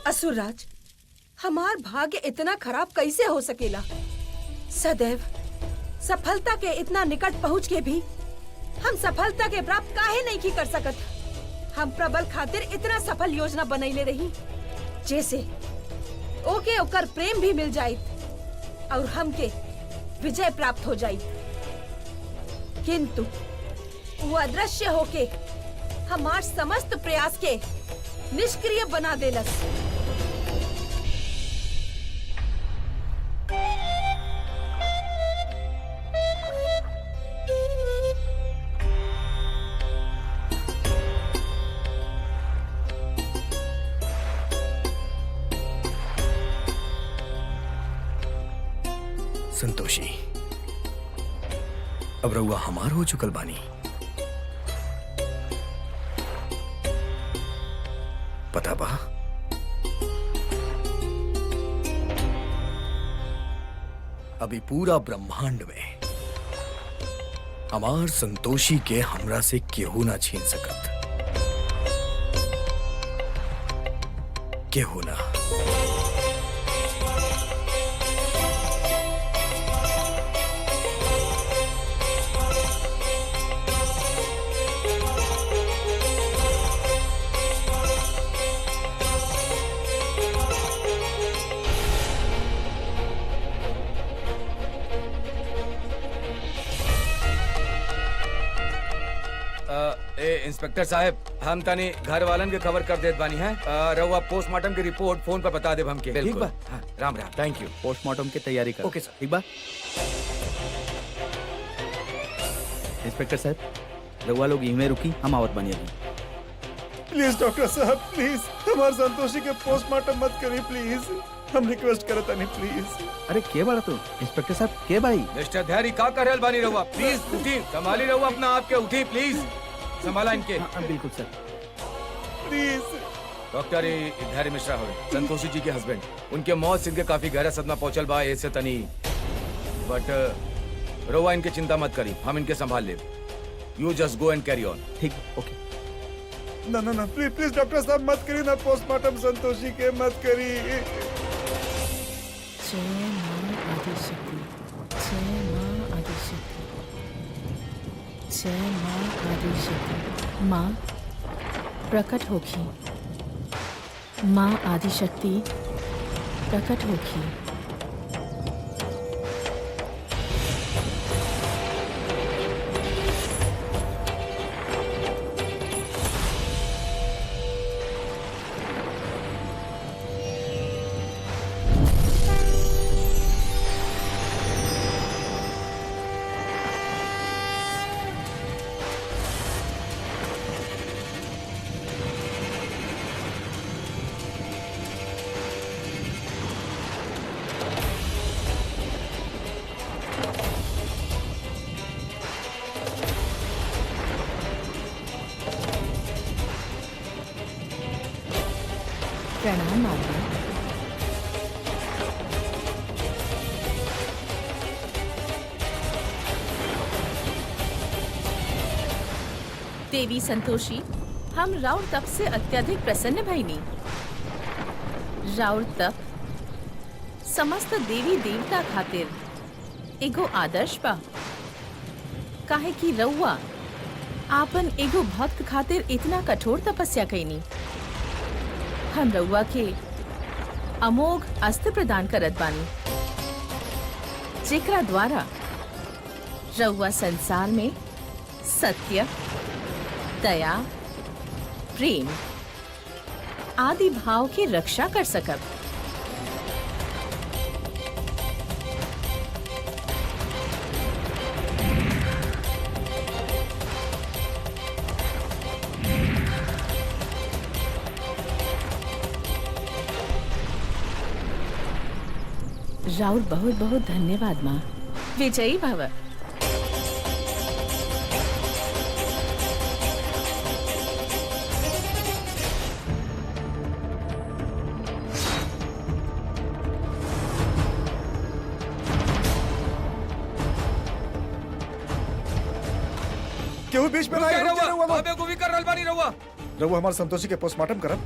असुरराज, हमार भाग्य इतना खराब कैसे हो सकेला? सदैव सफलता के इतना निकट पहुँच के भी हम सफलता के प्राप्त काहे नहीं की कर सकत? हम प्रबल खातिर इतना सफल योजना बनैले रही जैसे ओके ओकर प्रेम भी मिल जाइत और हमके विजय प्राप्त हो जाइत, किंतु वो अदृश्य होके हमार समस्त प्रयास के निष्क्रिय बना देलस। संतोषी, अब रउआ हमार हो चुकल बानी। पता बा, अभी पूरा ब्रह्मांड में हमार संतोषी के हमरा से केहू ना छीन सकत, केहू ना। इंस्पेक्टर साहब, हम तनी घर वालन के खबर कर देत बानी है। रउआ पोस्टमार्टम की रिपोर्ट फोन पर बता देब हमके। ठीक बा? हाँ, Ram Ram. Thank you. Postmortem की तैयारी कर। ओके सर। ठीक बा। इंस्पेक्टर साहब, रउआ लोग यहीं में रुकी, हम आवत बनी अभी। प्लीज डॉक्टर साहब, प्लीज हमारे संतोषी के पोस्टमार्टम मत करिए प्लीज, हम रिक्वेस्ट करता नहीं प्लीज। अरे के बाड़ा तू? इंस्पेक्टर साहब के बाई? मिस्टर धैर्य का कर रहल बानी रउआ? प्लीज उठी, संभाली रउआ अपना आप के, उठी प्लीज, संभाला इनके। हाँ, बिल्कुल सर। प्लीज। डॉक्टर धैर्य मिश्रा हो, संतोषी जी के हस्बैंड। उनके मौत से इनके काफी गहरा सदमा पहुंचल बा, ऐसे तनी, बट रउआ इनके चिंता मत करी, हम इनके संभाल ले। You just go and carry on. ठीक, ओके। ना ना ना, प्लीज प्लीज डॉक्टर साहब मत करिए ना पोस्टमार्टम संतोषी के, मत करिए। जय मां आदिशक्ति, जय मां आदिशक्ति, जय मां आदिशक्ति। मां प्रकट होखी, मां आदिशक्ति प्रकट होखी। प्रणाम माता। देवी संतोषी, हम राउर तप से अत्यधिक प्रसन्न भइनी। राउर तप समस्त देवी देवता खातिर एगो आदर्श बा, काहे कि रउआ आपन एगो भक्त खातिर इतना कठोर तपस्या कईनी। हम रउआ के अमोघ अस्त्र प्रदान करत बानी, जेकरा द्वारा रउआ संसार में सत्य, दया, प्रेम आदि भाव की रक्षा कर सकब। राउर बहुत बहुत धन्यवाद माँ। विजयी भव। क्यों बीच में रउआ हमारे संतोषी के पोस्टमार्टम करब?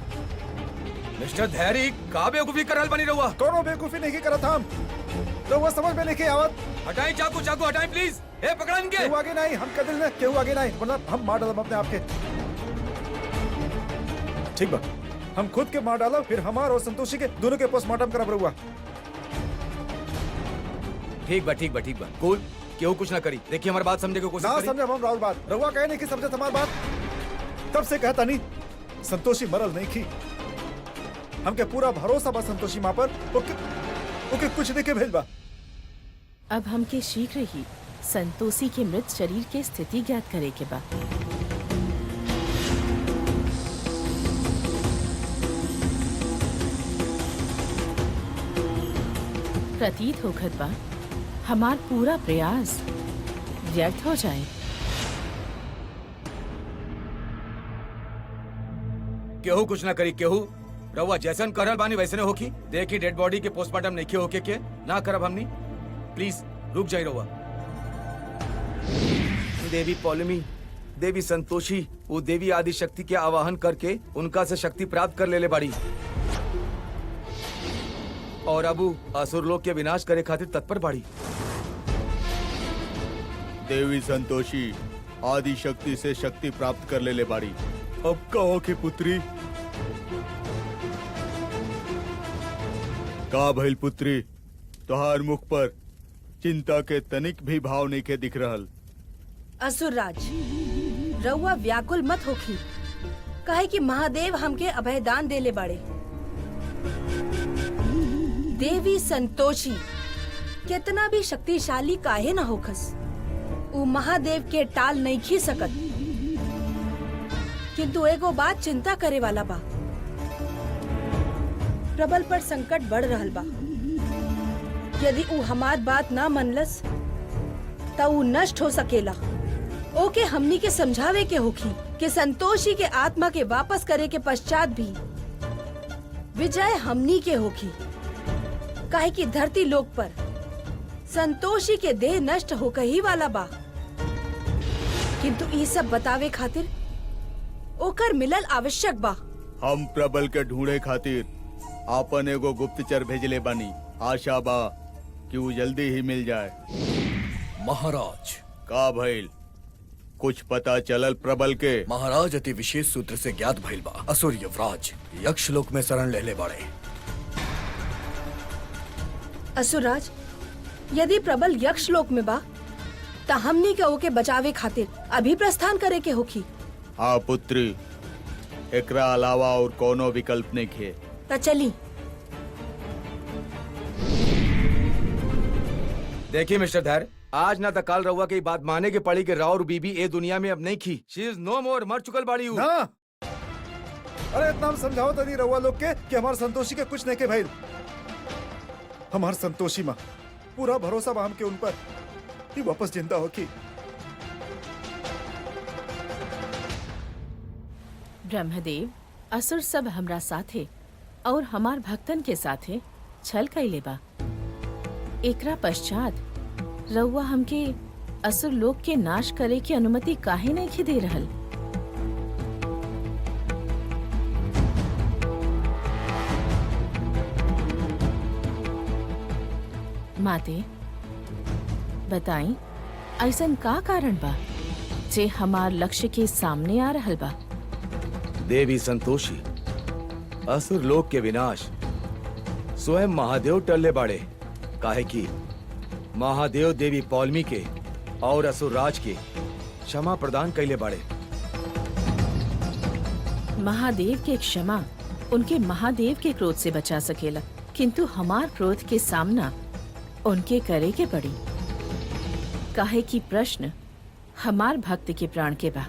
मिस्टर धैर्य का बेवकूफी करल बनी रहुआ। कोनो बेवकूफी नहीं करा था हम। तो वो समझ में नहीं आवत। हटाई चाकू, चाकू हटाई प्लीज। ए पकड़ा इनके। केहू आगे नहीं, हम कदिल ने केहू आगे नहीं, वरना हम मार डालब अपने आपके। ठीक बा, हम खुद के मार डालब, फिर हमार और संतोषी के दोनों के पोस्टमार्टम करब रहुआ। ठीक बा, ठीक बा, ठीक बा। कूल, केहू कुछ ना करी। देखिए हमारी बात समझे की कोशिश ना करी। समझे हम राहुल बात, रहुआ कहे नहीं कि समझे हमारी बात। तब से कहता नहीं, संतोषी मरल नहीं की। हमके पूरा भरोसा बा संतोषी माँ पर। ओके कुछ नहीं के भेज बा। अब हमके शीघ्र ही संतोषी के मृत शरीर के स्थिति ज्ञात करे के बा। प्रतीत होखत बा हमार पूरा प्रयास व्यर्थ हो जाए। केहू कुछ ना करी। केहू रहुआ जैसन करल बानी वैसे ने होकी। देखी डेड बॉडी के पोस्टमार्टम नहीं होके के ना करब हमनी। प्लीज रुक जाई रहुआ। देवी पौलमी, देवी संतोषी वो देवी आदि शक्ति के आवाहन करके उनका से शक्ति प्राप्त कर लेले बाड़ी और अब असुर लोग के विनाश करे खातिर तत्पर बाड़ी। देवी संतोषी आदि शक्ति से शक्ति प्राप्त कर ले बाड़ी। अब कहो कि पुत्री का भइल पुत्री, तोहार मुख पर चिंता के तनिक भी भाव नहीं के दिख रहल। असुरराज, रउआ व्याकुल मत होखी, काहे कि महादेव हमके अभयदान देले बाड़े। देवी संतोषी कितना भी शक्तिशाली काहे न होखस, उ महादेव के टाल नहीं खी सकत। किंतु एगो बात चिंता करे वाला बा। प्रबल पर संकट बढ़ रहल बा। यदि उ हमार बात ना मनलस त उ नष्ट हो सकेला। ओके हमनी के समझावे के होखी कि संतोषी के आत्मा के वापस करे के पश्चात भी विजय हमनी के होखी, काहे कि धरती लोक पर संतोषी के देह नष्ट होकर ही वाला बा। किंतु ये सब बतावे खातिर ओकर मिलल आवश्यक बा। हम प्रबल के ढूंढे खातिर आपन एगो गुप्तचर भेजले बानी। आशा बा कि वो जल्दी ही मिल जाए। महाराज, का भइल, कुछ पता चलल प्रबल के? महाराज अति विशेष सूत्र से ज्ञात भइल बा। असुर युवराज यक्षलोक में शरण लेले बाड़े। असुरराज, यदि प्रबल यक्षलोक में बा त हमनी के ओके बचावे खातिर अभी प्रस्थान करे के होखी। हाँ पुत्री, एकरा अलावा और कोनो विकल्प नहीं खे। त चली। देखिए मिस्टर धैर्य, आज ना त काल रहुआ की बात माने के पड़ी कि राव और बीबी ए दुनिया में अब नहीं खी। शी इज नो मोर, मर चुकल बाड़ी हूँ। ना, अरे इतना हम समझाओ तनी रहुआ लोग के कि हमार संतोषी के कुछ नहीं के भाई। हमार संतोषी माँ पूरा भरोसा बा हमके उन पर कि वापस जिंदा होगी। ब्रह्मदेव, असुर सब हमरा साथे और हमार भक्तन के साथे छल कैले बा। एकरा पश्चात रउआ हमके असुर लोक के नाश करे की अनुमति काहे नहीं दे रहल? माते बताई, ऐसन का कारण बा जे हमार लक्ष्य के सामने आ रहल बा? देवी संतोषी, असुर लोक के विनाश स्वयं महादेव टल्ले बाड़े। काहे कि महादेव देवी पौलमी के और असुर राज के क्षमा प्रदान कैले बाड़े। महादेव के क्षमा उनके महादेव के क्रोध से बचा सकेला, किंतु हमार क्रोध के सामना उनके करे के पड़ी। काहे कि प्रश्न हमार भक्त के प्राण के बा।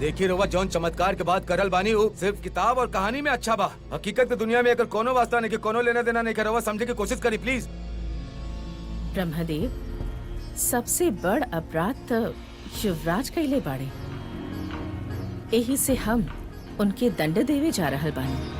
देखिए रउआ जौन चमत्कार के बात करल बानी उ सिर्फ किताब और कहानी में अच्छा बा। हकीकत के दुनिया में अगर कोनो वास्ता नहीं, कोनो लेना देना नहीं, रउआ समझे की कोशिश करी प्लीज। ब्रह्मदेव, सबसे बड़ अपराध तो युवराज कैले बाड़े। यही से हम उनके दंड देवे जा रहल बानी।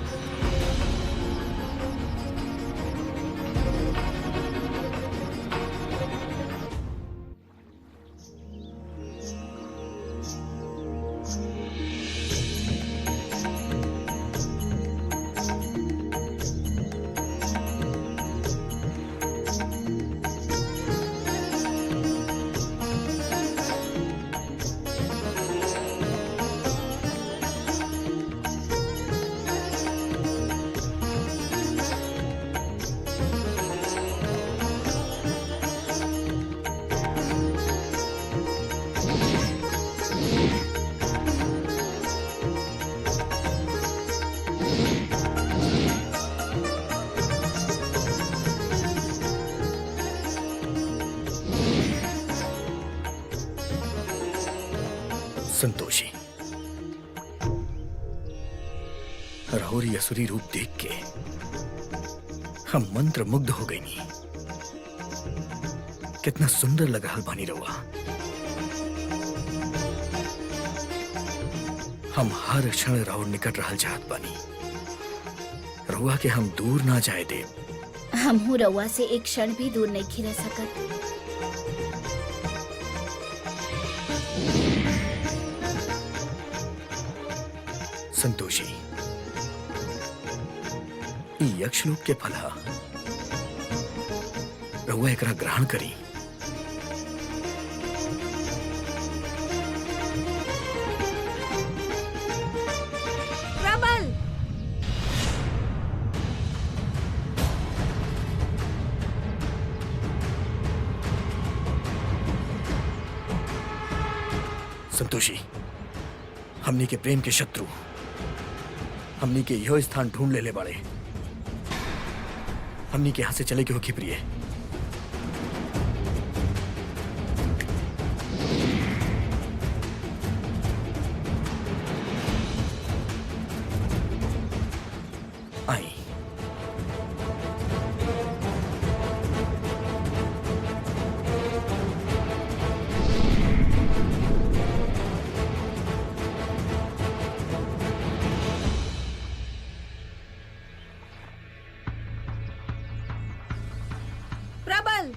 राहुरी असुरी रूप देख के हम मंत्र मुग्ध हो गई। कितना सुंदर लग रहा बानी रहुआ। हम हर क्षण राहुल निकट रहल चाहत बानी। रहुआ के हम दूर ना जाए दे। हमहू रउआ से एक क्षण भी दूर नहीं रह सकत। संतोषी, ई यक्षलोक के फल हा। रहुआ एकरा ग्रहण करी। प्रबल, संतोषी, हमनी के प्रेम के शत्रु हमनी के यह स्थान ढूंढ ले बाड़े। हमनी के यहां से चले के होखी प्रिय। आई। प्रबल,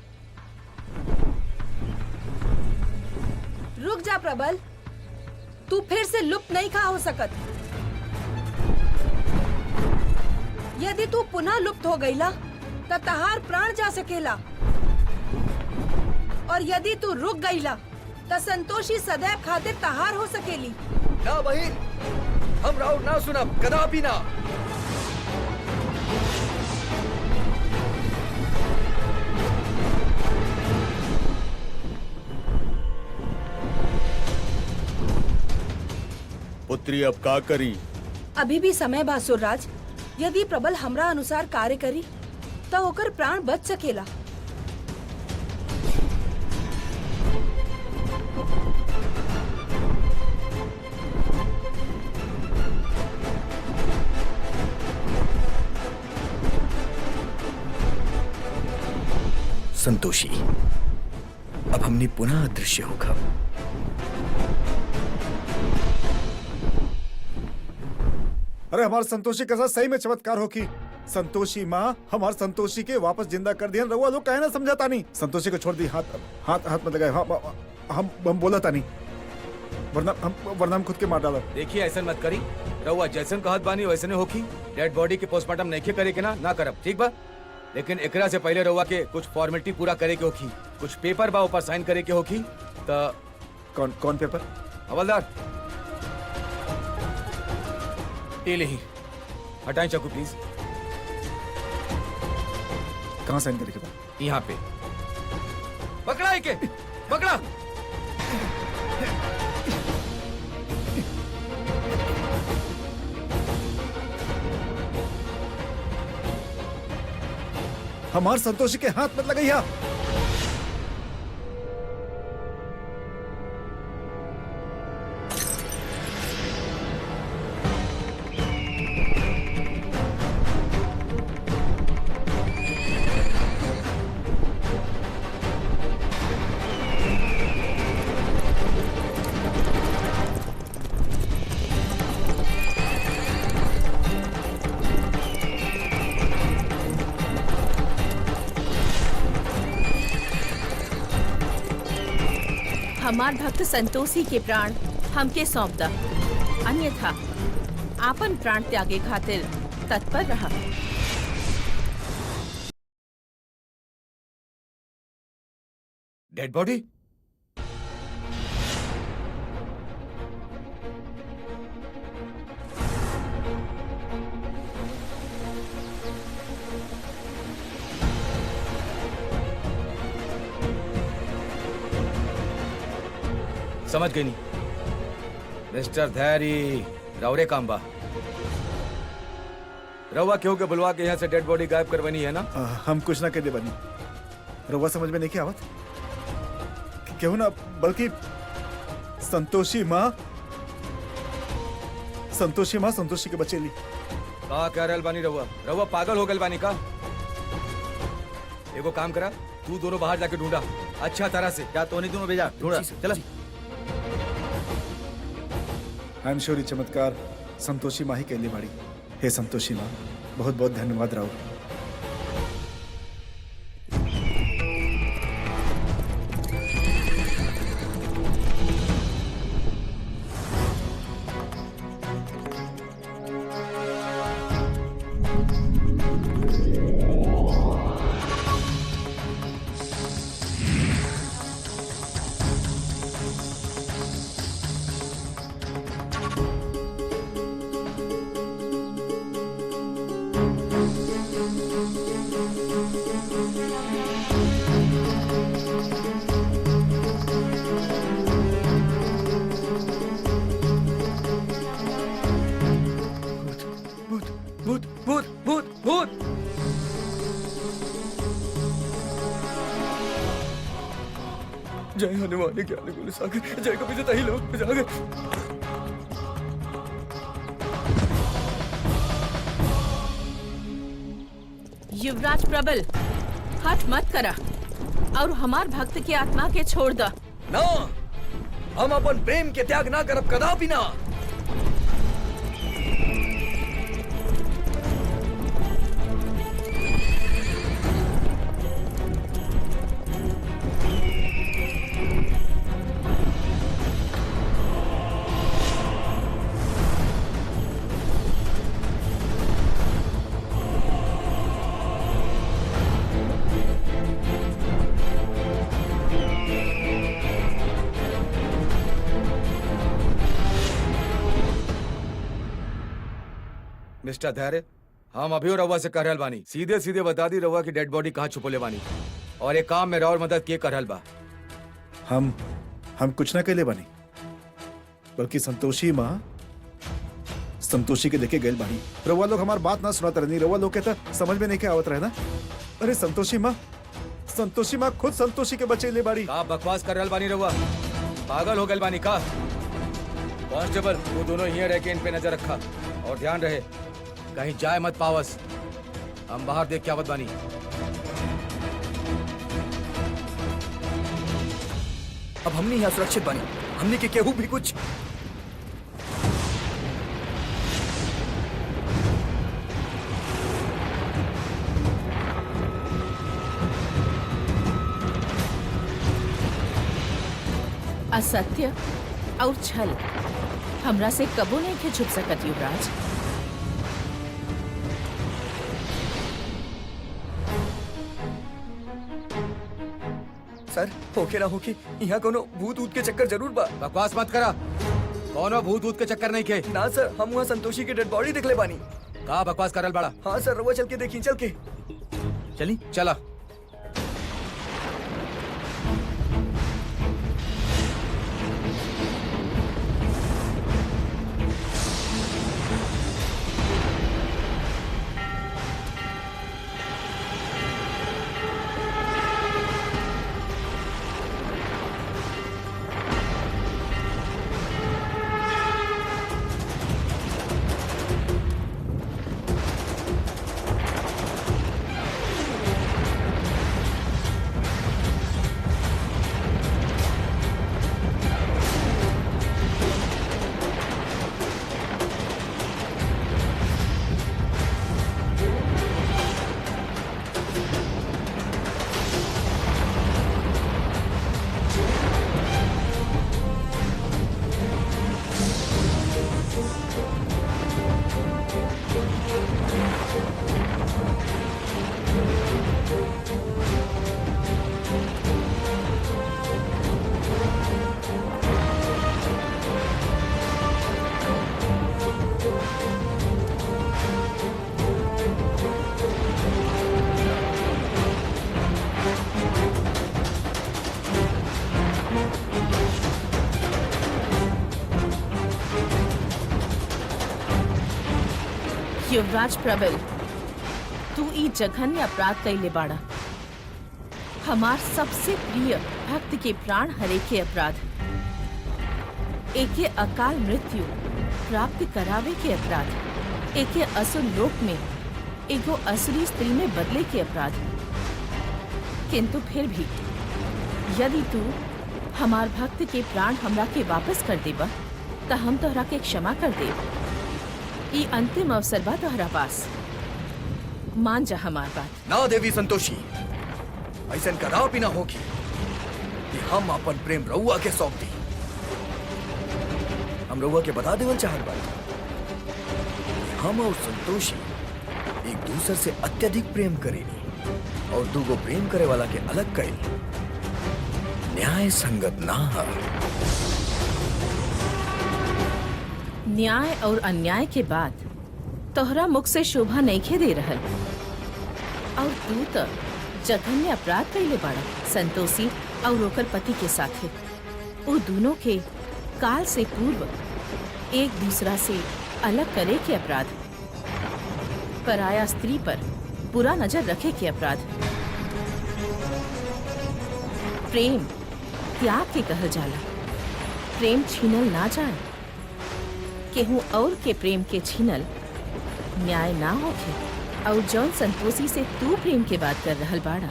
रुक जा प्रबल। तू फिर से लुप्त नहीं खा हो सकत। यदि तू पुनः लुप्त हो गईला तो तहार प्राण जा सकेला, और यदि तू रुक गईला तो संतोषी सदैव खातिर तहार हो सकेली। ना बहिन, हम राउर ना सुनब, कदापि ना। पुत्री अब का करी? अभी भी समय बा सुरराज। यदि प्रबल हमरा अनुसार कार्य करी तो ओकर प्राण बच सकेला। संतोषी, अब हमने पुनः अदृश्य होगा। अरे हमारे संतोषी के साथ सही में चमत्कार हो की। संतोषी माँ हमारे संतोषी के वापस जिंदा कर दिया। रउआ लोग कहे ना समझाता नहीं। संतोषी को छोड़ दी। हाथ हाथ हाथ में लगाए। हम बोला था नहीं, वरना हम खुद के मार डाला। देखिए ऐसा मत करी। रहुआ जैसन कहत बानी वैसे ने होखी। डेड बॉडी के पोस्टमार्टम नहीं करे के ना करब, ठीक बा? लेकिन एकरा से पहले रहुआ के कुछ फॉर्मेलिटी पूरा करे के होखी। कुछ पेपर बा ऊपर साइन करे के होखी। तो कौन पेपर? हवलदार, ये ले ही हटाएं चाकू प्लीज। कहाँ साइन करे के बाद? यहाँ पे पकड़ा है के पकड़ा। हमारे संतोषी के हाथ मत लगाइया। हमार भक्त संतोषी के प्राण हमके सौंप दा, अन्यथा आपन प्राण त्यागे खातिर तत्पर रहा। Dead body? समझ गई नहीं मिस्टर धैर्य, रावरे काम्बा रवा क्यों के बुलवा के यहाँ से डेड बॉडी गायब करवानी है ना? हम कुछ ना कहते बनी। रवा समझ में नहीं क्या आवत? क्यों ना, बल्कि संतोषी माँ संतोषी के बचेली। का कह रहल बानी रहुआ? रहुआ पागल हो गल बानी का? एगो काम करा, तू दोनों बाहर जाके ढूंढा अच्छा तरह से। क्या तो नहीं दोनों भेजा ढूंढा चला। आई एम श्योर चमत्कार संतोषी माँ ही कहली बाड़ी। हे संतोषी माँ, बहुत बहुत धन्यवाद राव। भूत भूत भूत भूत। जय हनुमान ज्ञान गुण सागर, जय कपि ताहि लोक जागर। युवराज प्रबल, हट मत करा और हमार भक्त के आत्मा के छोड़ द। ना, हम अपन प्रेम के त्याग ना करब कदापि ना। मिस्टर धैर्य, हम अभी रवा से कह रहल बानी, सीधे सीधे बता दी रवा की डेड बॉडी कहाँ छुपोले बानी और एक काम में और मदद के करल बा। हम कुछ ना कहले बानी, बल्कि संतोषी माँ संतोषी के देखे गए बानी। रवा लोग हमार बात ना सुनाते रहनी, रवा लोग कहता समझ में नहीं क्या आवत रहे ना। अरे संतोषी माँ खुद संतोषी के बच्चे ले बाड़ी। का बकवास कर रहल बानी रवा? पागल हो गल बानी का? कांस्टेबल, वो दोनों यहीं रह के इन पे नजर रखा और ध्यान रहे कहीं जाए मत पावस। हम बाहर देख के आवत बानी। अब हमने यहाँ सुरक्षित बनी, हमने के केहू भी कुछ। असत्य और छल हमरा से कबो नहीं के छुप सकत युवराज। सर, होके ना होके यहाँ कोनो भूत ऊत के चक्कर जरूर बा। बकवास मत करा, कौनो भूत ऊत के चक्कर नहीं के। ना सर, हम वहाँ संतोषी की डेड बॉडी दिखले बानी। का बकवास करल बड़ा? हाँ सर, रवा चल के देखी, चल के। चली चला। युवराज प्रबल, तू ई जघन्य अपराध कैले बाड़ा। हमार सबसे प्रिय भक्त के प्राण हरे के अपराध, एके अकाल मृत्यु प्राप्त करावे के अपराध। एके असुर लोक में एगो असुरी स्त्री में बदले के अपराध। किंतु फिर भी यदि तू हमार भक्त के प्राण हमरा के वापस कर देबा त हम तोहरा के क्षमा कर देब। ई अंतिम अवसर बा तोहरा पास, मान जा हमार बात। ना देवी संतोषी, ऐसन कदापि ना होगी कि हम अपन प्रेम रउआ के सौंप दी। हम रउआ के बता देवल चाहत बानी कि हम और संतोषी एक दूसरे से अत्यधिक प्रेम करेनी और दूगो प्रेम करे वाला के अलग कईल न्याय संगत ना है। न्याय और अन्याय के बाद तोहरा मुख से शोभा नइखे दे रहल और तू तो जघन्य अपराध कइले बाड़ा संतोषी और ओकर पति के साथे। वो दोनों के काल से पूर्व एक दूसरा से अलग करे के अपराध, पराया स्त्री पर बुरा नजर रखे के अपराध। प्रेम त्याग के कहल जाला, प्रेम छीनल ना जाए। केहू और के प्रेम के छीनल न्याय ना होखे। और जौन संतोषी से तू प्रेम के बात कर रहल बाड़ा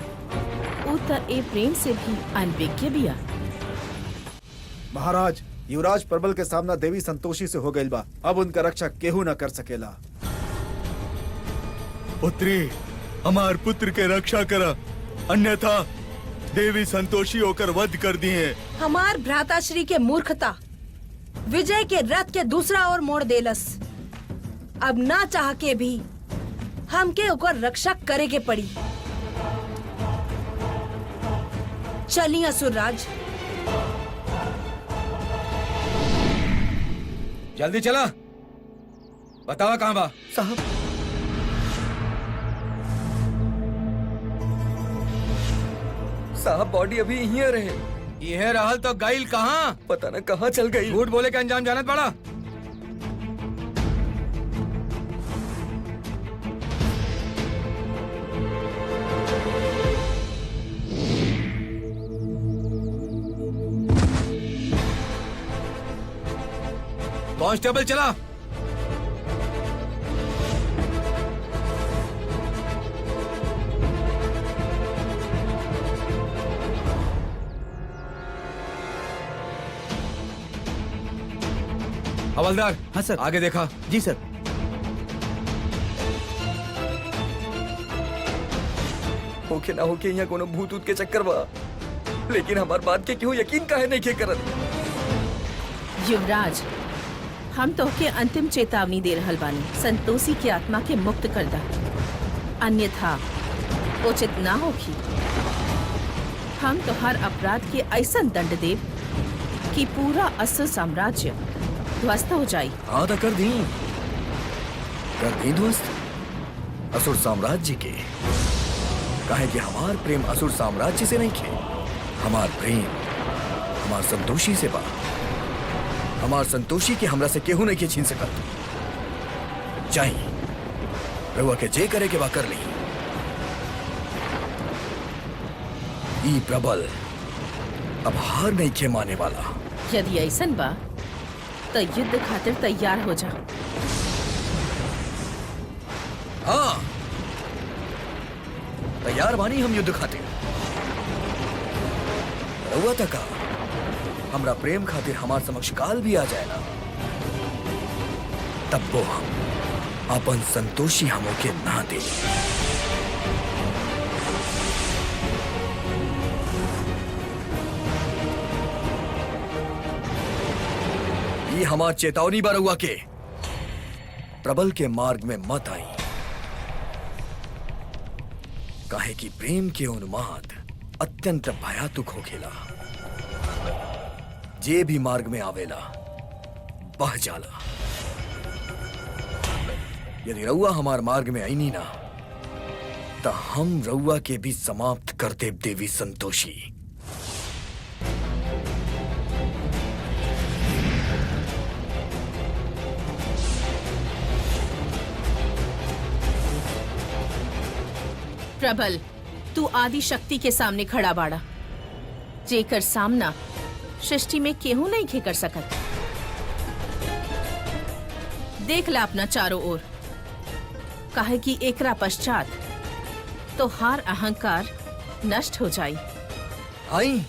उ त ए प्रेम से भी अनभिज्ञ बिया। महाराज, युवराज प्रबल के सामना देवी संतोषी से हो गइल बा। अब उनका रक्षा केहू न कर सकेला। पुत्री, हमार पुत्र के रक्षा करा, अन्यथा देवी संतोषी होकर वध कर दिए। हमार भ्राताश्री के मूर्खता विजय के रथ के दूसरा ओर मोड़ देलस। अब ना चाह के भी हमके ओकर रक्षा करे के पड़ी। चलिए असुरराज। जल्दी चला, बतावा कहाँ बा। साहब, साहब बॉडी अभी यहीं रहे। यह रहल तो गाइल कहाँ? पता न कहाँ चल गई। झूठ बोले के अंजाम जानत बड़ा। कांस्टेबल चला। हवलदार, हाँ सर। आगे देखा। जी सर। होके ना होके यहाँ कोनो भूत ऊत के चक्कर बा, लेकिन हमार बात के क्यों यकीन काहे नहीं के करत। युवराज, हम तोहके अंतिम चेतावनी दे रहल बानी, संतोषी की आत्मा के मुक्त कर दा, अन्यथा उचित ना होगी। हम तोहार अपराध के ऐसा दंड देव कि पूरा असुर साम्राज्य ध्वस्त हो जाई। हाँ तो कर दी ध्वस्त असुर साम्राज्य के। काहे कि हमार प्रेम असुर साम्राज्य से नहीं खे। हमार प्रेम हमार संतोषी से बा। हमार संतोषी के हमरा से केहू नहीं के छीन सकत। चाहिए रउआ के जे करे के बा कर ली। ई प्रबल अब हार नहीं के माने वाला। यदि ऐसन बा तो युद्ध खातिर तैयार हो जा। हाँ, तैयार बानी हम युद्ध खातिर। रउआ तक हमरा प्रेम खातिर हमार समक्ष काल भी आ जाए ना, तब वो हम अपन संतोषी हमो के ना दे। ये हमार चेतावनी बा रउआ के, प्रबल के मार्ग में मत आई। काहे कि प्रेम के उन्माद अत्यंत भयातुक होखेला। जे भी मार्ग में आवेला बह जाला। यदि रउआ हमार मार्ग में आईनी ना तो हम रउआ के भी समाप्त कर देव देवी संतोषी। प्रबल, तू आदि शक्ति के सामने खड़ा बाड़ा, जेकर सामना सृष्टि में केहू नहीं कर सकत। देख ला अपना चारों ओर, काहे कि एकरा पश्चात तो हार अहंकार नष्ट हो जाई। आई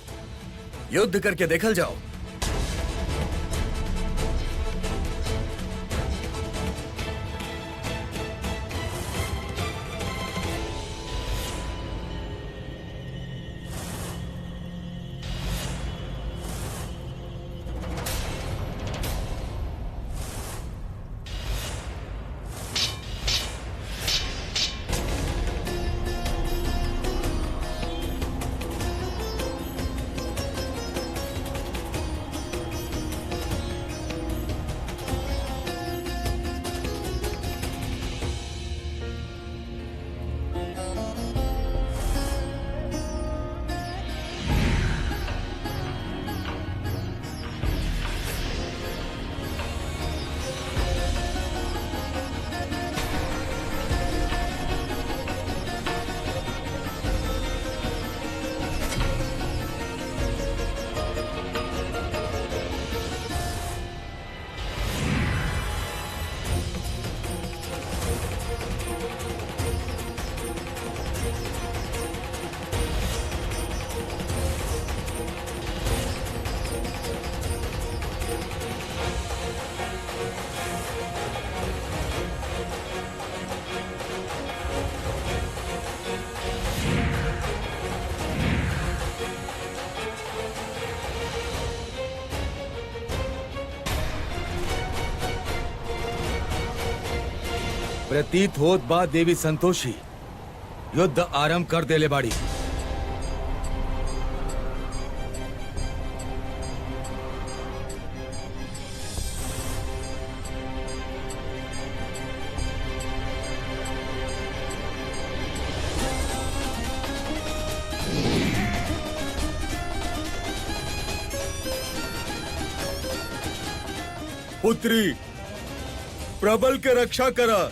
युद्ध करके देखल जाओ। प्रतीत होत बा देवी संतोषी युद्ध आरंभ कर देले बाड़ी। पुत्री प्रबल के रक्षा करा।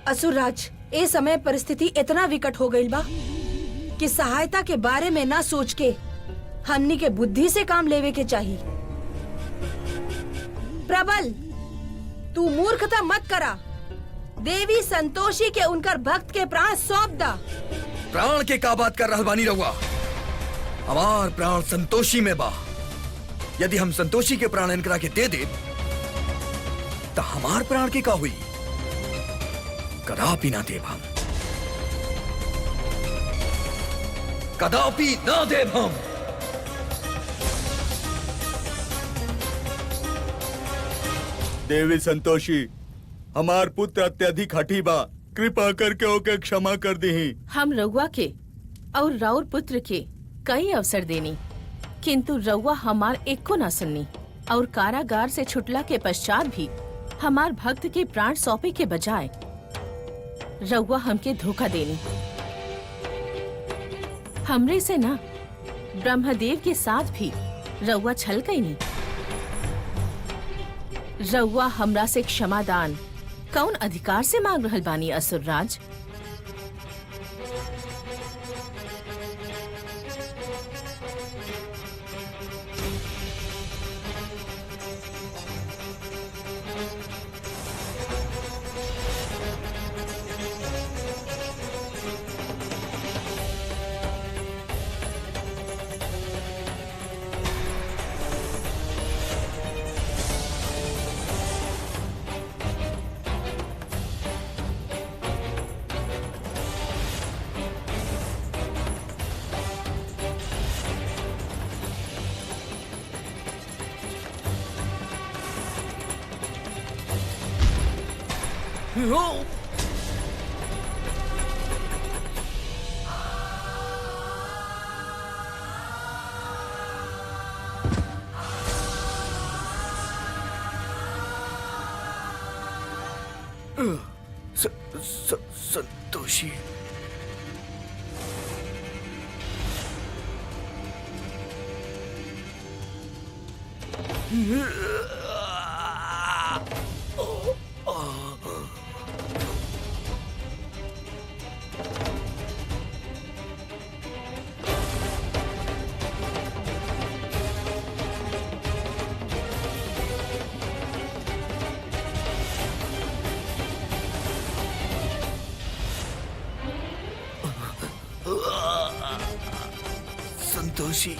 असुरराज, ए समय परिस्थिति इतना विकट हो गई बा कि सहायता के बारे में ना सोच के हमनी के बुद्धि से काम लेवे के चाहिए। प्रबल, तू मूर्खता मत करा। देवी संतोषी के उनकर भक्त के प्राण सौंप दा। प्राण के का बात कर रहल बानी रहुआ? हमार प्राण संतोषी में बा। यदि हम संतोषी के प्राण इनकरा के दे दे तो हमार प्राण के का हुई? कदापि ना देव हम, कदापि ना देव हम। देवी संतोषी, हमार पुत्र अत्यधिक हठी बा, कृपा करके ओके क्षमा कर दीही। हम रउआ के और राउर पुत्र के कई अवसर देनी, किंतु रउआ हमार एक को ना सुननी और कारागार से छुटला के पश्चात भी हमार भक्त के प्राण सौंपे के बजाय रउआ हमके धोखा देनी। हमरे से ना, ब्रह्मदेव के साथ भी रउआ छल गई नहीं। रउआ हमरा से क्षमादान कौन अधिकार से मांग रहल बानी असुरराज? संतोषी, संतोषी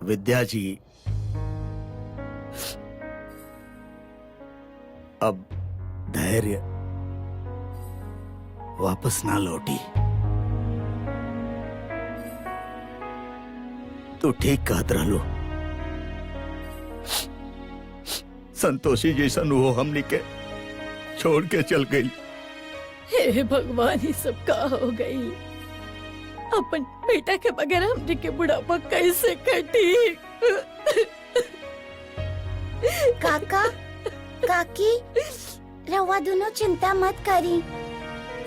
विद्या जी, अब धैर्य वापस ना लौटी। तो ठीक कहत रहलो, संतोषी जैसन वो हमनी के छोड़ के चल गई। हे भगवान, ये सब का हो गई। अपन बेटा के बगैर हमने के बुढ़ापा कैसे कटी। काका काकी, रवा दोनों चिंता मत करी।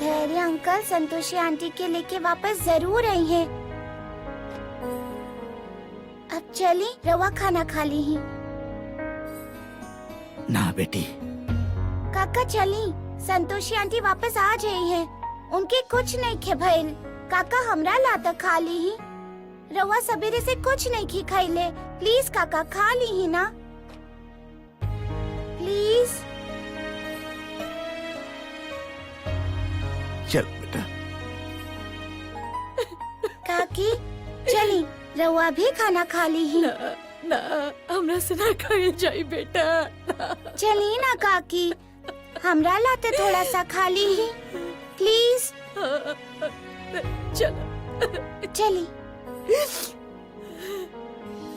धैर्य अंकल संतोषी आंटी के लेके वापस जरूर आई है। अब चली, रवा खाना खा ली ही। ना बेटी, काका चली, संतोषी आंटी वापस आ जाई है। उनके कुछ नहीं खे भइल। काका हमरा लाता खा ली ही। रवा सवेरे से कुछ नहीं खी खाइले। प्लीज काका खा ली ही ना, प्लीज। चल बेटा। काकी चली, रवा भी खाना खा ली ही। ना, हमरा से ना खाई जाई बेटा। चली ना काकी, हमरा लाते थोड़ा सा खा ली ही, प्लीज। चलो चली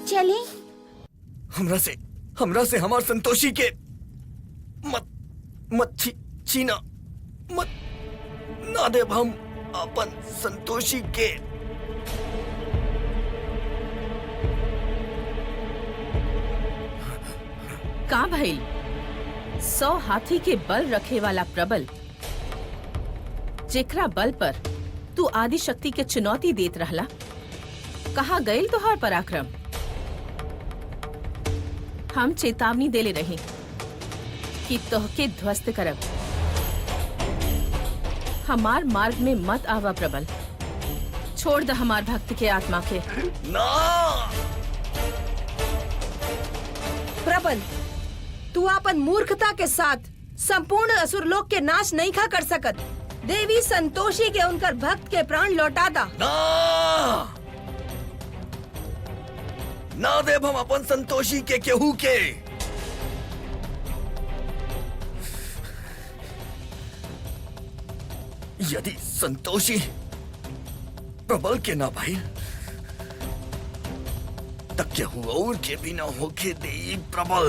चली। हमरा से हमार संतोषी के मत छीना मत। ना देव हम अपन संतोषी के। का भाई, 100 हाथी के बल रखे वाला प्रबल, जेकरा बल पर तू आदि शक्ति के चुनौती देत रहला, कहा गईल तोहार पराक्रम। हम चेतावनी देले रही कि तोहके ध्वस्त करब। हमार मार्ग में मत आवा प्रबल। छोड़ द हमार भक्त के आत्मा के। ना प्रबल, तू अपन मूर्खता के साथ संपूर्ण असुर लोक के नाश नहीं खा कर सकत। देवी संतोषी के उनकर भक्त के प्राण लौटा दा। ना देव हम अपन संतोषी के केहू के। यदि संतोषी प्रबल के ना भाई, तब केहू और के भी ना होके दे प्रबल।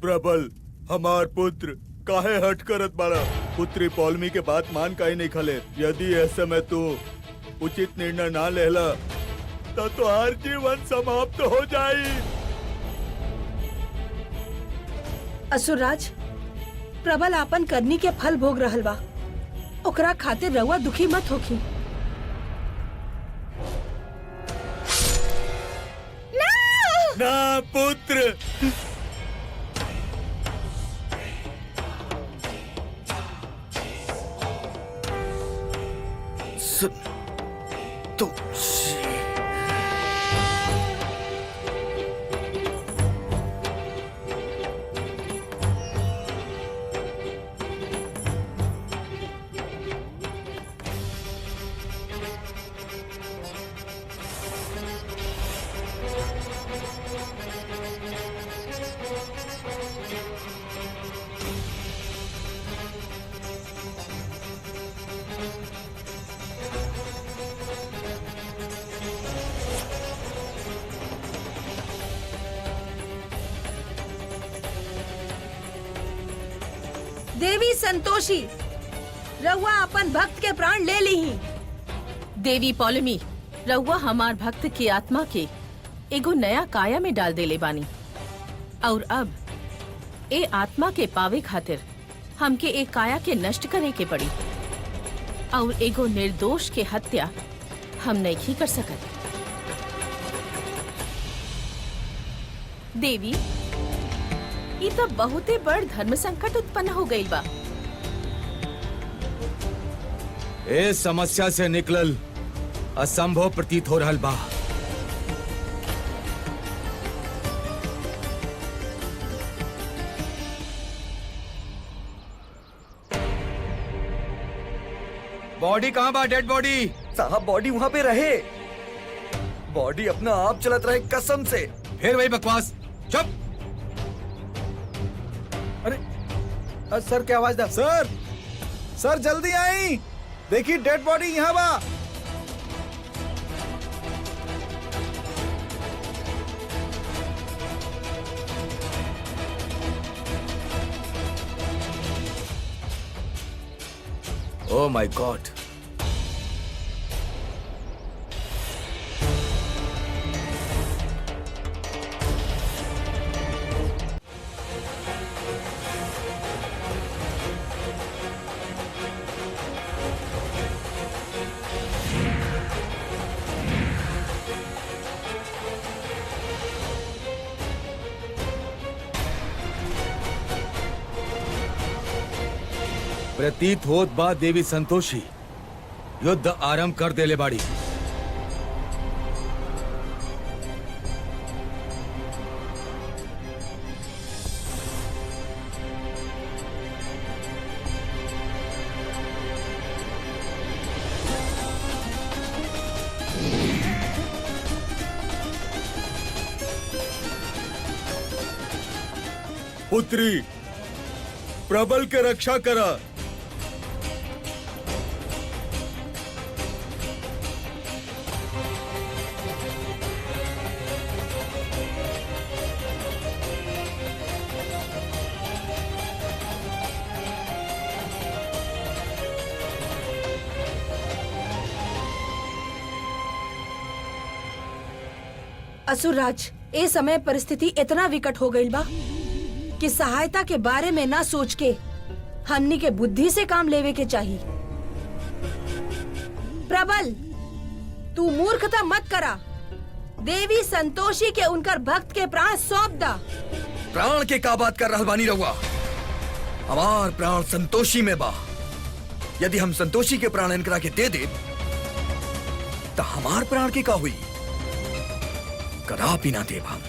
प्रबल, हमार पुत्र काहे हट करत बाड़ा? पुत्री पौलमी के बात मान काहे नहीं खले? यदि ऐसे में तू उचित निर्णय ना लेला तो हर जीवन समाप्त हो जाई। असुरराज, प्रबल आपन करनी के फल भोग रहल बा, ओकरा खातिर रउआ दुखी मत होखी। ना पुत्र, संतोषी। देवी संतोषी, रउआ अपन भक्त के प्राण ले ली। देवी पौलमी, रउआ हमार भक्त की आत्मा के एगो नया काया में डाल देले बानी, और अब ए आत्मा के पावे खातिर हमके ए काया के नष्ट करे के पड़ी, और एगो निर्दोष के हत्या हम नहीं कर सकत। देवी, ई तो बहुते बड़ धर्म संकट उत्पन्न हो गई बा। ए समस्या से निकलल असंभव प्रतीत हो रहल बा। बॉडी कहाँ बा? Dead body? साहब बॉडी वहाँ पे रहे, बॉडी अपना आप चलत रहे कसम से। फिर वही बकवास, चुप। सर क्या आवाज दा? सर, सर जल्दी आई, देखिए डेड बॉडी यहाँ बा। Oh my God. प्रतीत होत बा देवी संतोषी युद्ध आरंभ कर देले बाड़ी। पुत्री प्रबल के रक्षा करा। असुरराज, ए समय परिस्थिति इतना विकट हो गई बा कि सहायता के बारे में ना सोच के हमनी के बुद्धि से काम लेवे के चाहिए। प्रबल, तू मूर्खता मत करा। देवी संतोषी के उनकर भक्त के प्राण सौंप दा। प्राण के का बात कर रहल बानी रहुआ? हमार प्राण संतोषी में बा। यदि हम संतोषी के प्राण इनकरा के दे दे तो हमार प्राण के का हुई? कदापि ना देव हम,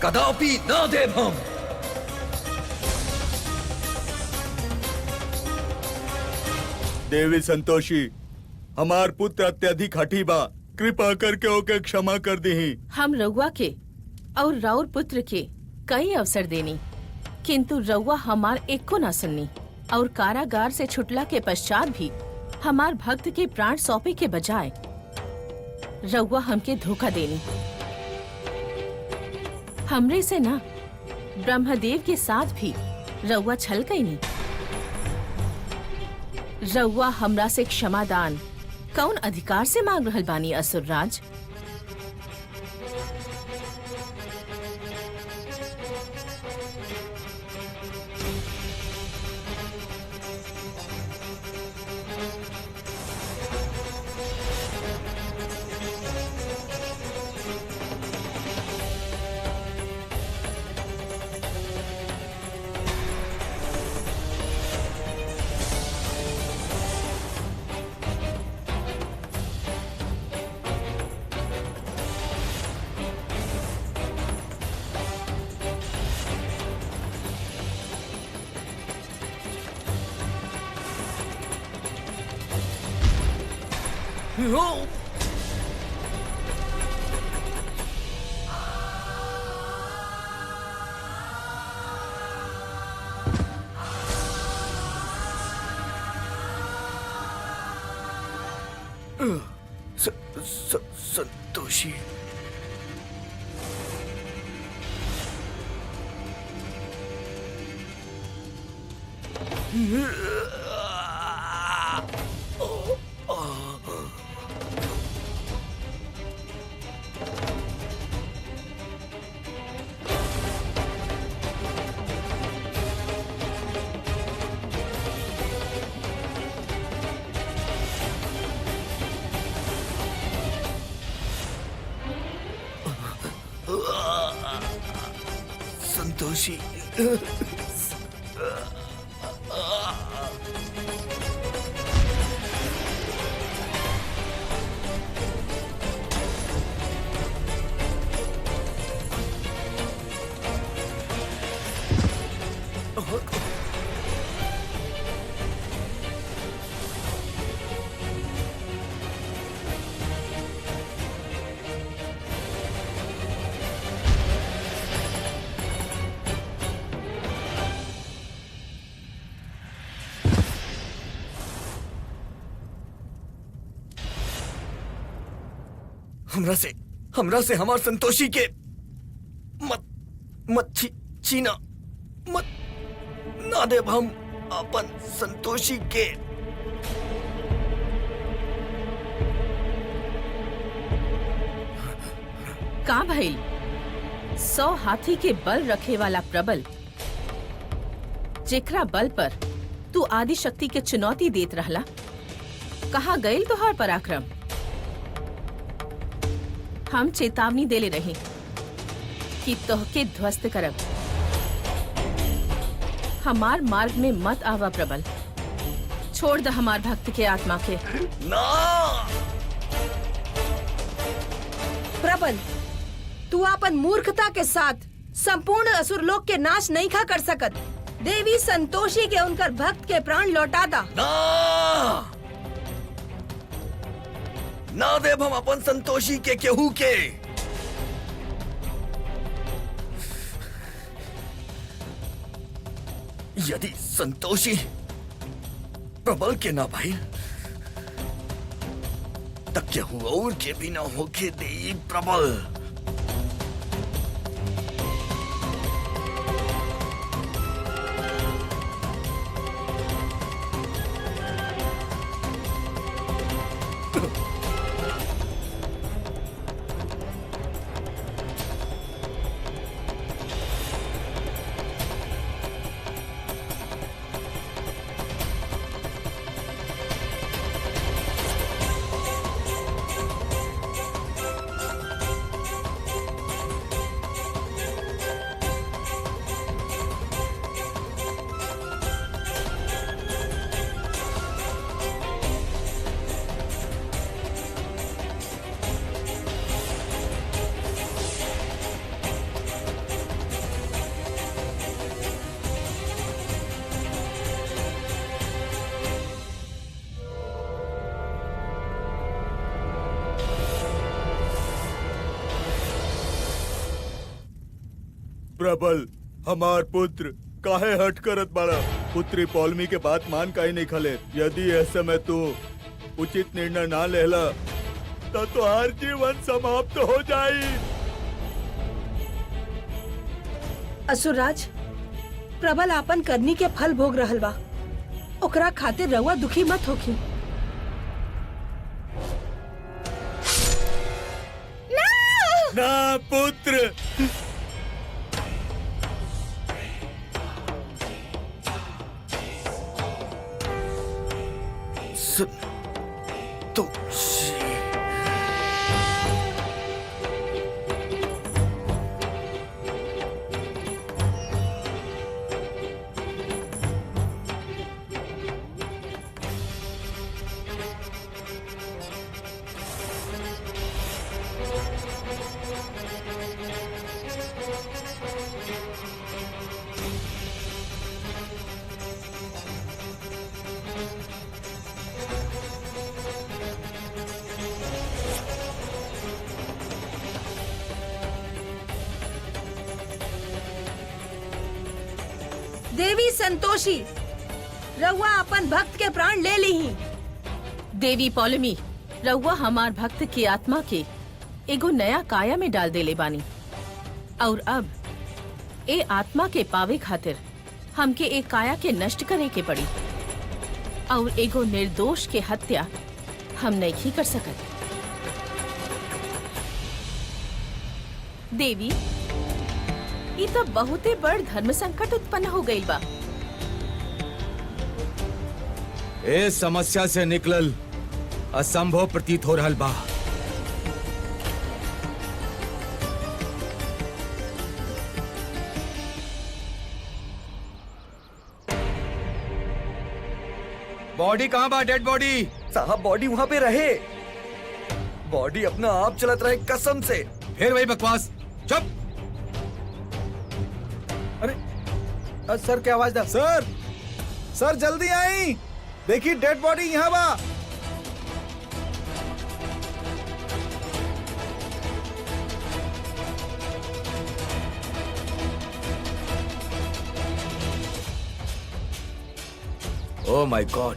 कदापि ना देव हम। देवी संतोषी, हमार पुत्र अत्यधिक हठी बा, कृपा करके ओके क्षमा कर दी। हम रउआ के और राउर पुत्र के कई अवसर देनी, किंतु रउआ हमार एको ना सुननी, और कारागार से छुटला के पश्चात भी हमार भक्त के प्राण सौंपे के बजाय रउआ हमके धोखा देनी। हमरे से ना ब्रह्मदेव के साथ भी रउआ छल कई नहीं। रउआ हमरा से क्षमादान कौन अधिकार से मांग रहल बानी असुरराज? संतोषी, संतोषी, हमरा से हमार संतोषी के मत छीना, मत ना देव हम अपन संतोषी के। का भइल? 100 हाथी के बल रखे वाला प्रबल, जेकरा बल पर तू आदि शक्ति के चुनौती देत रहला, कहा गईल तोहार पराक्रम? हम चेतावनी देले रही कि तोहके ध्वस्त करब। हमार मार्ग में मत आवा प्रबल, छोड़ द हमार भक्त के आत्मा के। ना प्रबल, तू अपन मूर्खता के साथ संपूर्ण असुरलोक के नाश नहीं खा कर सकत। देवी संतोषी के उनकर भक्त के प्राण लौटा दा। ना देव हम अपन संतोषी के केहू के। यदि संतोषी प्रबल के ना भाई, तब केहू और के भी ना होके दे प्रबल। प्रबल, हमार पुत्र काहे हट करत बाड़ा? पुत्री पौलमी के बात मान काहे नहीं खले? यदि ऐसे में तू उचित निर्णय ना लेला तो तुहार जीवन समाप्त हो जाई। असुरराज, प्रबल आपन करनी के फल भोग रहल बा, ओकरा खातिर रउआ दुखी मत होखी। ना पुत्र, संतोषी। देवी संतोषी, रउआ अपन भक्त के प्राण ले ली। देवी पौलमी, रउआ हमार भक्त की आत्मा के एगो नया काया में डाल देले बानी, और अब ए आत्मा के पावे खातिर हमके एक काया के नष्ट करे के पड़ी, और एगो निर्दोष के हत्या हम नहीं कर सकत। देवी, ये तो बहुते बड़ धर्म संकट उत्पन्न हो गई बा। ए समस्या से निकलल असंभव प्रतीत हो रहल बा। बॉडी कहाँ बा? Dead body. साहब बॉडी वहाँ पे रहे, बॉडी अपना आप चलत रहे कसम से। फिर वही बकवास, चुप। सर क्या आवाज दा? सर, सर जल्दी आई, देखिए डेड बॉडी यहाँ बा। Oh my God.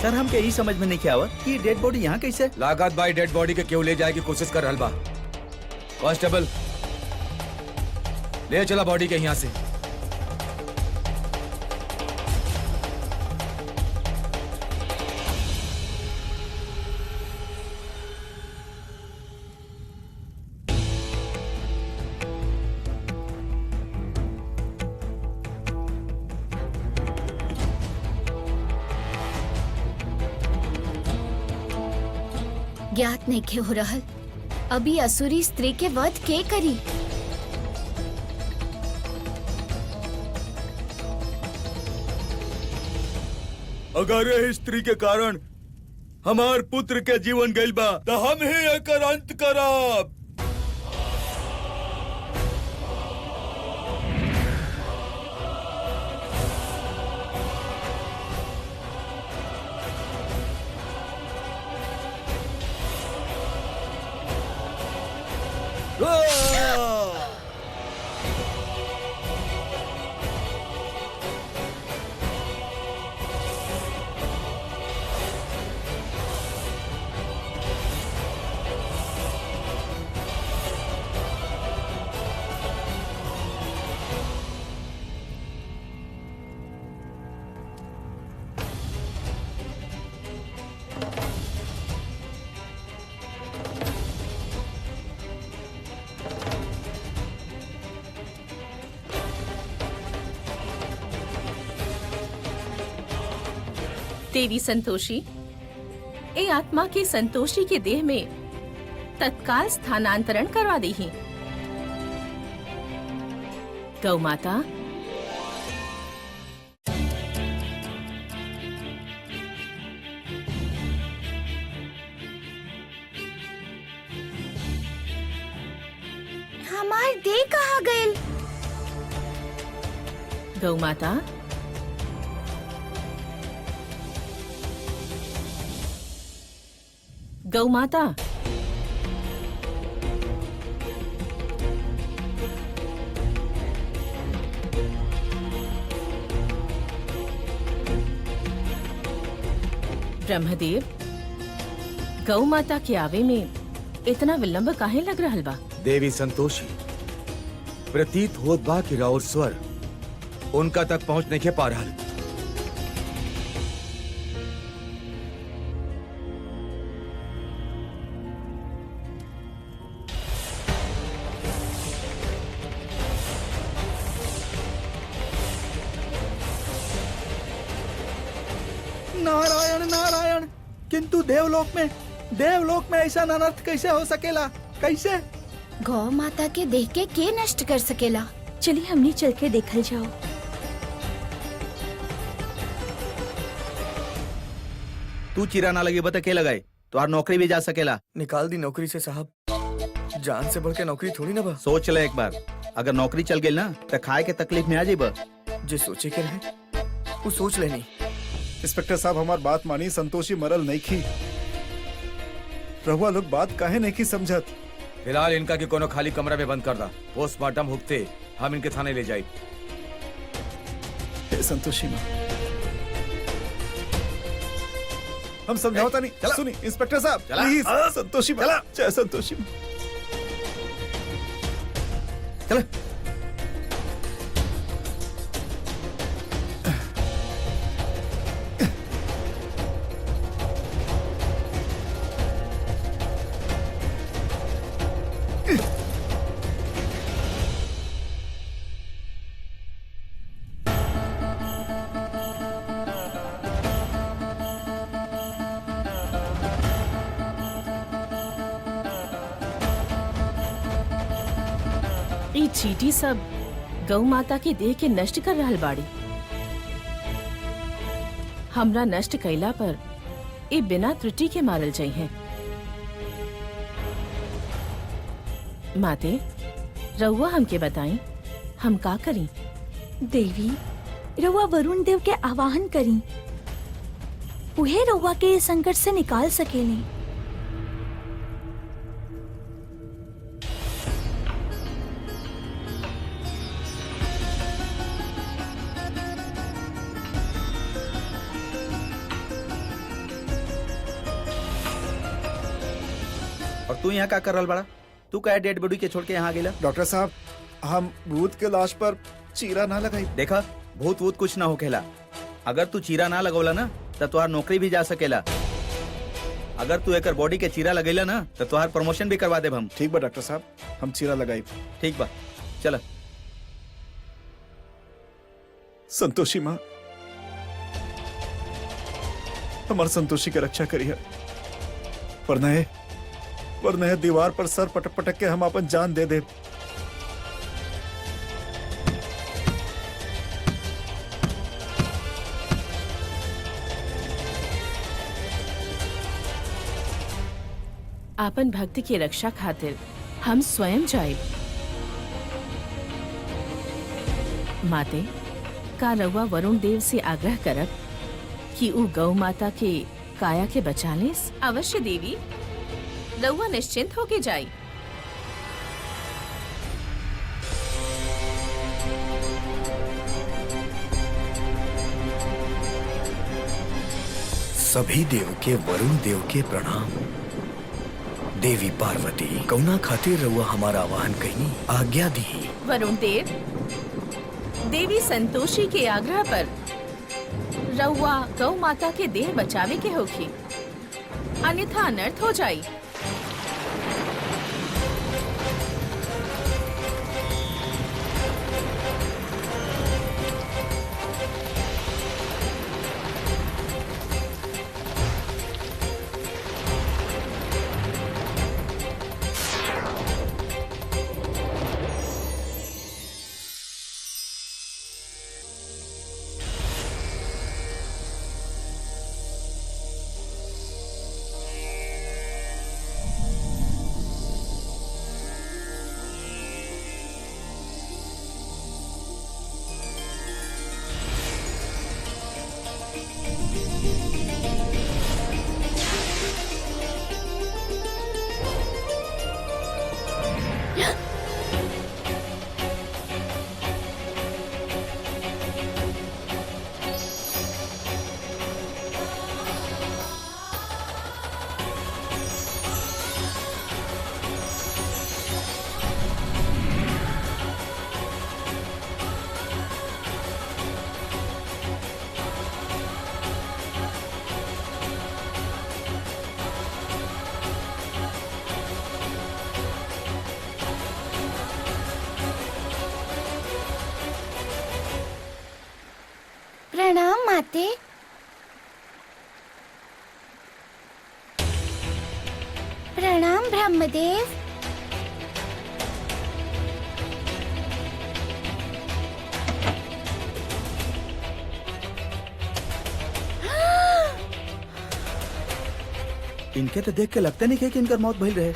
सर हमके यही समझ में नहीं आवत कि डेड बॉडी यहाँ कैसे? लागत भाई डेड बॉडी के क्यों ले जाए की कोशिश कर रहल बा। कांस्टेबल, ले चला बॉडी के यहाँ से। ज्ञात नहीं के हो रहल, अभी असुरी स्त्री के वध के करी। अगर यह स्त्री के कारण हमार पुत्र के जीवन गइल बा, तो हम ही एकर अंत करब। देवी संतोषी, ए आत्मा के संतोषी के देह में तत्काल स्थानांतरण करवा दी। गौ माता, हमार देह कहाँ गइल? गौ माता, गौ माता, ब्रह्मदेव, गौ माता के आवे में इतना विलंब काहे लग रहल बा? देवी संतोषी, प्रतीत होत बा कि राउर स्वर उनका तक पहुंच नहीं के पा रहल। नारायण नारायण, किंतु देवलोक में ऐसा अनर्थ कैसे हो सकेला? कैसे? गौ माता के देह के नष्ट कर सकेला? चलिए हमने चल के देखल जाओ। तू चिरा ना लगे बता के लगाए, तुम्हार नौकरी भी जा सकेला। निकाल दी नौकरी से साहब, जान से बढ़ के नौकरी थोड़ी ना बा। सोच ले एक बार, अगर नौकरी चल गई ना तो खाए के तकलीफ में आ जाइबा। जे सोचे के रहे वो सोच लेनी। इंस्पेक्टर साहब हमार बात मानी, संतोषी मरल नहीं की। रहुआ लोग बात काहे नहीं की समझत। फिलहाल इनका की कोनो खाली कमरा में बंद कर दा। पोस्टमार्टम हुकते हम इनके थाने ले जाए। हे संतोषी माँ, हम समझौता नहीं। चला। सुनी इंस्पेक्टर साहब, चला। प्लीज संतोषी माँ, चला। जय संतोषी माँ। चल ई चीटी सब गौ माता के देह के नष्ट कर रहल बाड़ी। हमरा नष्ट कैला पर ई बिना त्रुटि के मारल जाइ हैं। माते, रउआ हमके बताई हम का करी? देवी, रउआ वरुण देव के आवाहन करी, उहे रउआ के इस संकट से निकाल सकेले। और तू यहाँ का कर रहल बड़ा? तू क्या डेड बॉडी के छोड़ के यहाँ गेला? डॉक्टर साहब, हम भूत के लाश पर चीरा ना लगाई। देखा, भूत वूत कुछ ना होखेला। अगर तू चीरा ना लगौला ना तो तुहार नौकरी भी जा सकेला। अगर तू एकर बॉडी के चीरा लगेला ना तो तुहार प्रमोशन भी करवा देब हम। ठीक बा डॉक्टर साहब, हम चीरा लगाई। ठीक बा, चल। संतोषी माँ, हमार संतोषी की रक्षा करिए, वरना ये दीवार पर सर पटक पटक के हम अपन जान दे दे। आपन भक्ति की रक्षा खातिर हम स्वयं जाएब। माते, का रउआ वरुण देव से आग्रह करब कि उ गौ माता के काया के बचा लेस? अवश्य देवी, रउआ निश्चिंत होके जाई। सभी देव के वरुण देव के प्रणाम। देवी पार्वती, कौना खातिर रउआ हमारा आवाहन कहीं आज्ञा दी। वरुण देव, देवी संतोषी के आग्रह पर रउआ गौ माता के देह बचावे के होखी, अन्यथा अनर्थ हो जाई। माते। प्रणाम ब्रह्मदेव। इनके तो देख के लगता नहीं है कि इनकर मौत भइल रहे।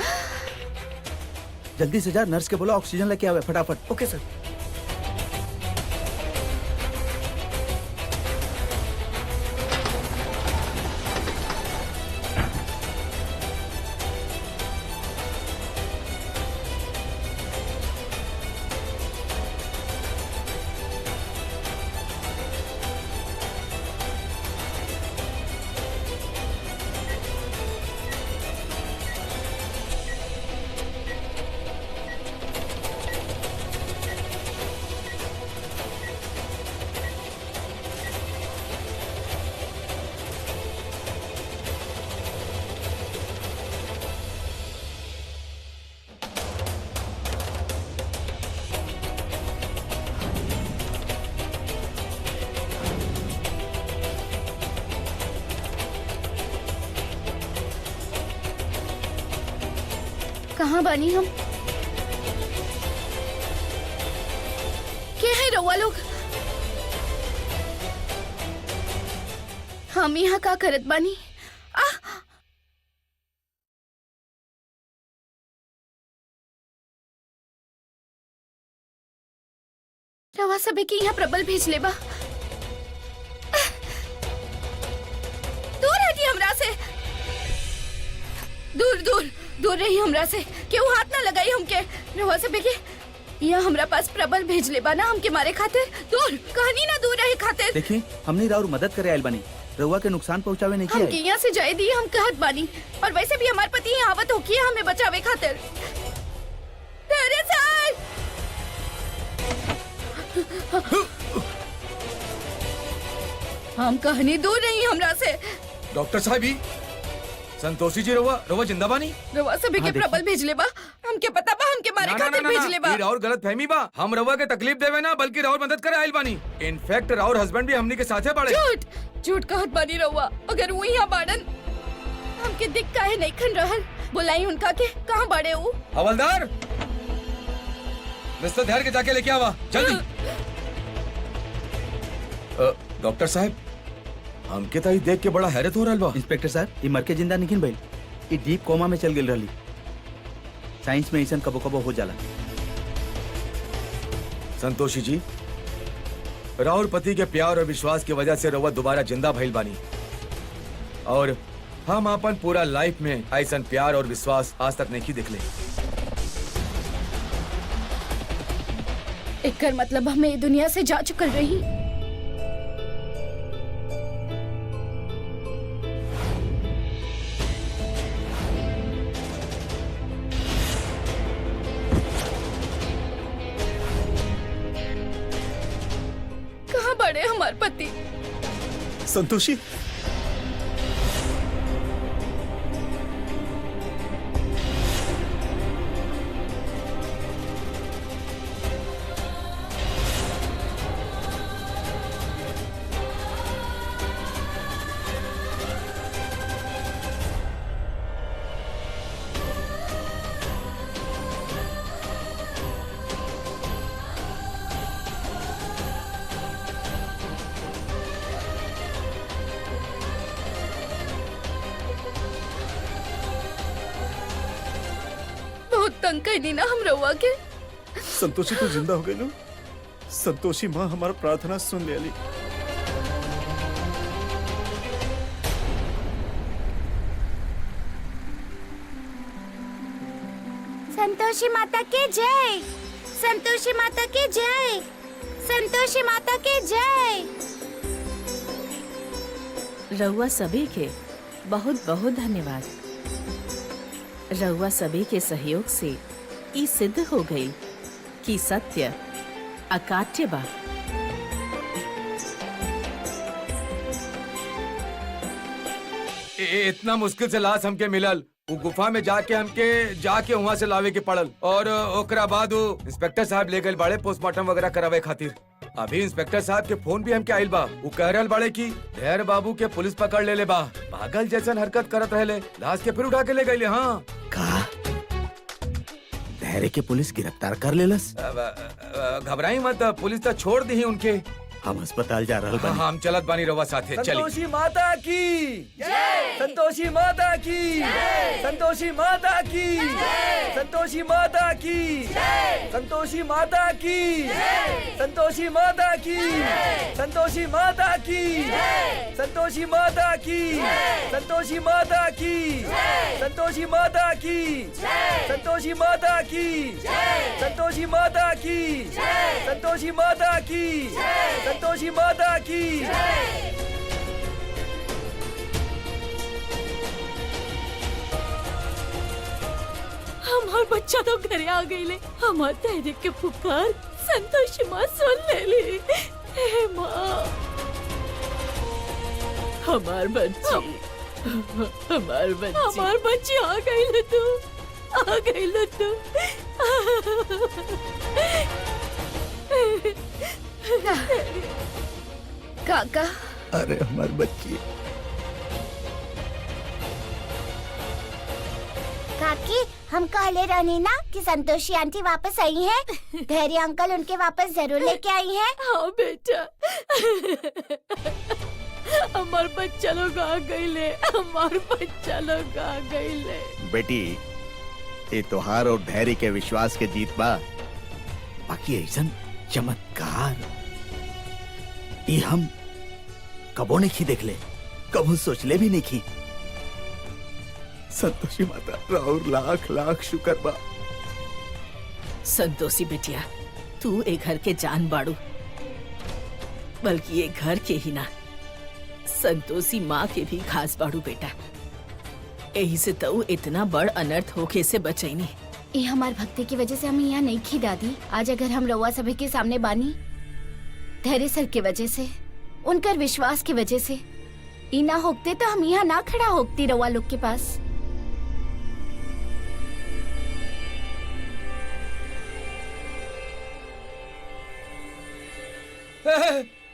जल्दी से जा, नर्स के बोला ऑक्सीजन लेके आवे फटाफट। ओके सर। कहाँ बनी हम? क्या है रउआ लोग? हम यहाँ का करत बानी? रवा सबे के यहाँ प्रबल भेज ले बा। दूर हटी हमरा से, दूर दूर दूर रही हमरा से। क्यों हाथ ना लगाई हमके? रवा सबे के यहाँ हमरा पास प्रबल भेज ले बा ना हमके मारे खातिर। दूर कहानी ना, दूर रहे खातिर। देखिए, हमने राउर मदद करे आयल बनी, रउआ के नुकसान पहुंचावे नहीं हमके किया। यहाँ से जाए दी, हम कहत बानी। और वैसे भी हमार पति यहाँ आवत होकी है हमें बचावे खातिर। अरे सर, हम कहानी दूर रही हमरा से। डॉक्टर साहब ही संतोषी जी रवा जिंदा बानी। रवा सभी के प्रबल भेज ले बा, हमके पता बा हमके मारे खातिर भेज ले बा। राउर गलत फहमी बा, हम रवा के तकलीफ देवे ना बल्कि राउर मदद करे आइल बानी। इनफैक्ट राउर हस्बैंड भी हमनी के साथे बाड़े। झूठ झूठ कहत बानी रवा। अगर वो यहाँ बाड़न हमके दिख काहे नहीं खन रहल? बुलाई उनका के, कहाँ बाड़े वो? हवलदार, मिस्टर धैर्य के जाके लेके आवा जल्दी। डॉक्टर साहब, हमके ताई देख के बड़ा हैरत हो रहा बा। इंस्पेक्टर साहब, ये मर के जिंदा निकल भइल, ये डीप कोमा में चल गेल रहली। साइंस में ऐसा कबो कबो हो जाला। संतोषी जी, राहुल पति के प्यार और विश्वास की वजह से रवा दोबारा जिंदा भइल बानी, और हम अपन पूरा लाइफ में ऐसा प्यार और विश्वास आज तक नहीं दिखले। एकर मतलब हमें दुनिया से जा चुकल रही। कहाँ बड़े हमारे पति? संतोषी, बहुत तंग कैनी ना हम रउआ के। संतोषी तू जिंदा हो गई लो। संतोषी माँ हमारा प्रार्थना सुन ले ली। संतोषी माता के जय, संतोषी माता के जय, संतोषी माता के जय। रउआ सभी के बहुत बहुत धन्यवाद। रउआ सभी के सहयोग से ई सिद्ध हो गई कि सत्य अकाट्य बा। इतना मुश्किल से लाश हमके मिलल, वो गुफा में जाके वहाँ से लावे के पड़ल, और ओकरा बाद वो इंस्पेक्टर साहब ले गए बाड़े पोस्टमार्टम वगैरह करावे खातिर। अभी इंस्पेक्टर साहब के फोन भी हमके आइल बा। वो कह रहल बाड़े की धैर्य बाबू के पुलिस पकड़ ले बा। पागल जैसन हरकत करत रहले, लाश के फिर उठा के ले गईले। हाँ का धैर्य के पुलिस गिरफ्तार कर लेलस। घबराई मत, पुलिस तो छोड़ दी उनके। हम अस्पताल जा रहल बानी। हम चलत बानी रवा साथे। चली। संतोषी माता की संतोषी माता की संतोषी माता की संतोषी माता की संतोषी माता की संतोषी माता की संतोषी माता की संतोषी माता की संतोषी माता की संतोषी माता की संतोषी माता की संतोषी माता की संतोषी माता की संतोषी माता की। हमार बच्चा तो घरे आ गई। हमार धैर्य के पुकार संतोषी माँ सुन ले ली। हे माँ, हमार बच्ची आ गई तू, आ गई तू। काका अरे हमारी बच्ची। काकी, हम कहले रहनी ना कि संतोषी आंटी वापस आई है। धैर्य अंकल उनके वापस जरूर लेके आई है। हाँ बेटा, हमार बच्चा लोग आ गईले, हमार बच्चा लोग आ गईले। बेटी, ये त्योहार और धैर्य के विश्वास के जीत बा। बाकी ऐसा चमत्कार ये हम कबो नहीं देख ले, कबो सोच ले भी नहीं की। संतोषी माता राउर लाख लाख शुक्र बा। संतोषी बिटिया, तू ए घर के जान बाड़ू, बल्कि ये घर के ही ना, संतोषी माँ के भी खास बाड़ू बेटा। यही से तो इतना बड़ अनर्थ होके से बचैनी। ये हमार भक्ति की वजह से हम यहाँ नहीं खी दादी। आज अगर हम रउआ सभी के सामने बानी, धैर्य सर के वजह से, उनकर विश्वास की वजह से, ई ना होते तो हम यहाँ ना खड़ा होती रउआ लोग के पास।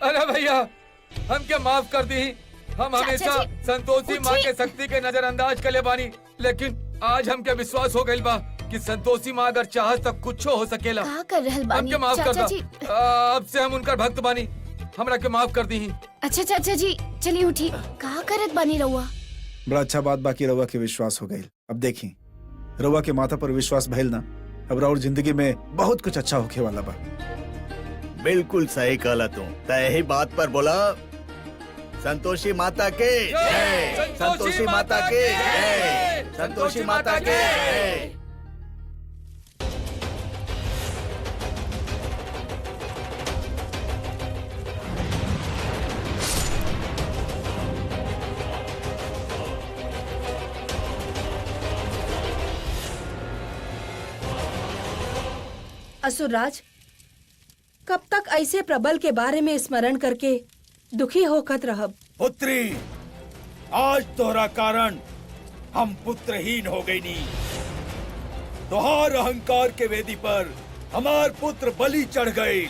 अरे भैया, हम क्या माफ कर दी। हम हमेशा जी, संतोषी माँ उठिए। के शक्ति के नजरअंदाज कर ले बानी, लेकिन आज हम क्या विश्वास हो गइल बा कि संतोषी माँ अगर चाहत तक कुछ हो सकेला। कहा कर रहल हम बानी क्या माफ कर चाचा जी। अब से हम उनका भक्त बानी, हमरा के माफ कर दी। अच्छा चाचा जी, चलिए उठी। कहा करत बानी रउआ? बड़ा अच्छा बात बाकी रवा के विश्वास हो गई। अब देखी रवा के माथा पर विश्वास भइल ना, अब राउर जिंदगी में बहुत कुछ अच्छा होके वाला बा। बिल्कुल सही कहला तू। यही बात पर बोला संतोषी माता के जय, संतोषी माता के जय, संतोषी माता के जय। असुरराज, कब तक ऐसे प्रबल के बारे में स्मरण करके दुखी होकर रहब? पुत्री, आज तोहरा कारण हम पुत्रहीन हो गई नी। तोहार अहंकार के वेदी पर हमार पुत्र बलि चढ़ गए।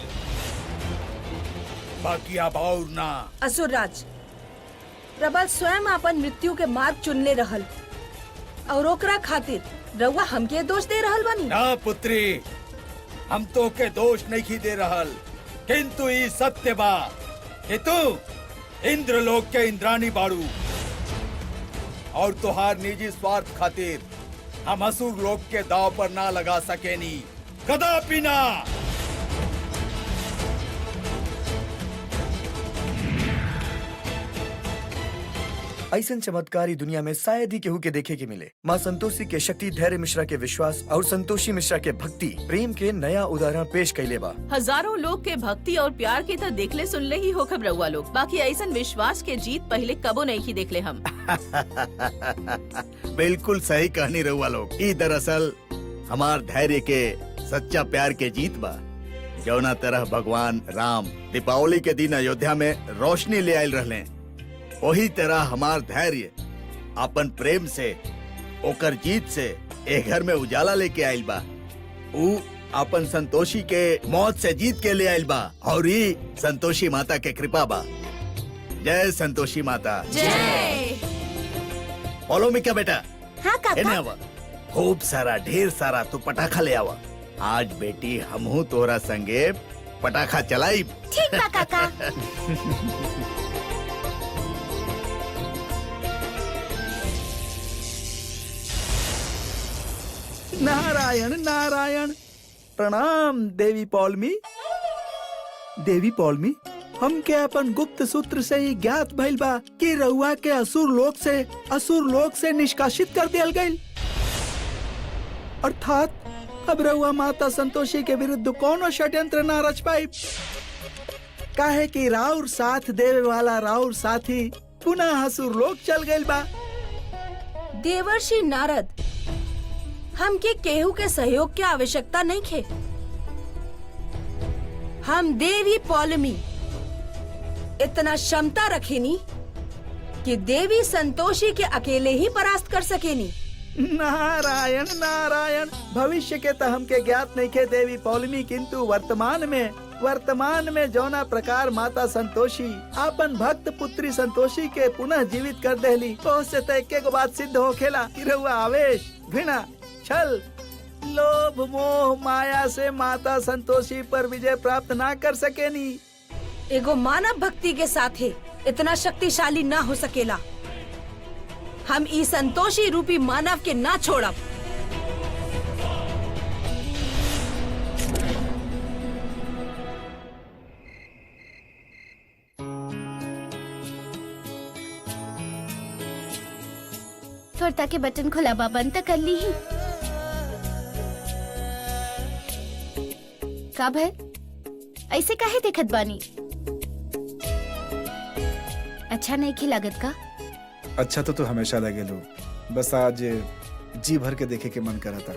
बाकी अब और ना। असुरराज, प्रबल स्वयं अपन मृत्यु के मार्ग चुनले रहल और ओकरा खातिर रउआ हमके दोष दे रहल बानी। ना पुत्री, हम तो के दोष नहीं दे रहल, किंतु ई सत्य बा कि तू इंद्रलोक के इंद्राणी बाड़ू और तुहार निजी स्वार्थ खातिर हम असुर लोक के दाव पर ना लगा सकेनी, कदापि ना। ऐसन चमत्कारी दुनिया में शायद ही केहू के देखे के मिले। माँ संतोषी के शक्ति, धैर्य मिश्रा के विश्वास और संतोषी मिश्रा के भक्ति प्रेम के नया उदाहरण पेश कैले बा। हजारों लोग के भक्ति और प्यार के तो देखले सुनले ही हो खबरउआ लोग, बाकी ऐसा विश्वास के जीत पहले कबो नहीं की देखले हम। बिल्कुल सही कहनी रहुआ लोग। ई दरअसल हमार धैर्य के सच्चा प्यार के जीत बा। जौना तरह भगवान राम दीपावली के दिन अयोध्या में रोशनी ले आयल रहले, वही तरह हमार धैर्य अपन प्रेम से, ओकर जीत से एक घर में उजाला लेके आयल बा। ऊ अपन संतोषी के मौत से जीत के ले आइल बा और ये संतोषी माता के कृपा बा। जय संतोषी माता। जय। फॉलो मी क्या बेटा? हाँ एने काका। आवा। खूब सारा ढेर सारा तू पटाखा ले आवा। आज बेटी हमहू तोरा संगे पटाखा चलाई। ठीक बा काका। नारायण नारायण। प्रणाम देवी पौलमी। देवी पौलमी, हमके अपन गुप्त सूत्र से ही ज्ञात भइल बा कि रउआ के असुर लोक से निष्कासित कर दियल गइल। अर्थात अब रउआ माता संतोषी के विरुद्ध कोनो षड्यंत्र न रच पाई, काहे कि राउर साथ देवे वाला राउर साथी पुनः असुर लोक चल गइल बा। देवर्षि नारद, हमके केहू के सहयोग की आवश्यकता नहीं खे। हम देवी पौलमी इतना क्षमता रखेनी कि देवी संतोषी के अकेले ही परास्त कर सकेनी। नारायण नारायण। भविष्य के तो हमके ज्ञात नहीं खे देवी पौलमी, किंतु वर्तमान में जौना प्रकार माता संतोषी अपन भक्त पुत्री संतोषी के पुनः जीवित कर देली, तो से तो एक बात सिद्ध होखेला कि रउआ आवेश, घृणा, छल, लोभ, मोह, माया से माता संतोषी पर विजय प्राप्त ना कर सकेनी। एगो मानव भक्ति के साथ ही इतना शक्तिशाली ना हो सकेला। हम ई संतोषी रूपी मानव के ना छोड़ब। थोड़ा के बटन खुला बा, बंद तो कर ली ही। का भय ऐसे काहे देखत बानी? अच्छा नहीं की लागत का? अच्छा तो हमेशा लगे लो, बस आज जी भर के देखे के मन करा था।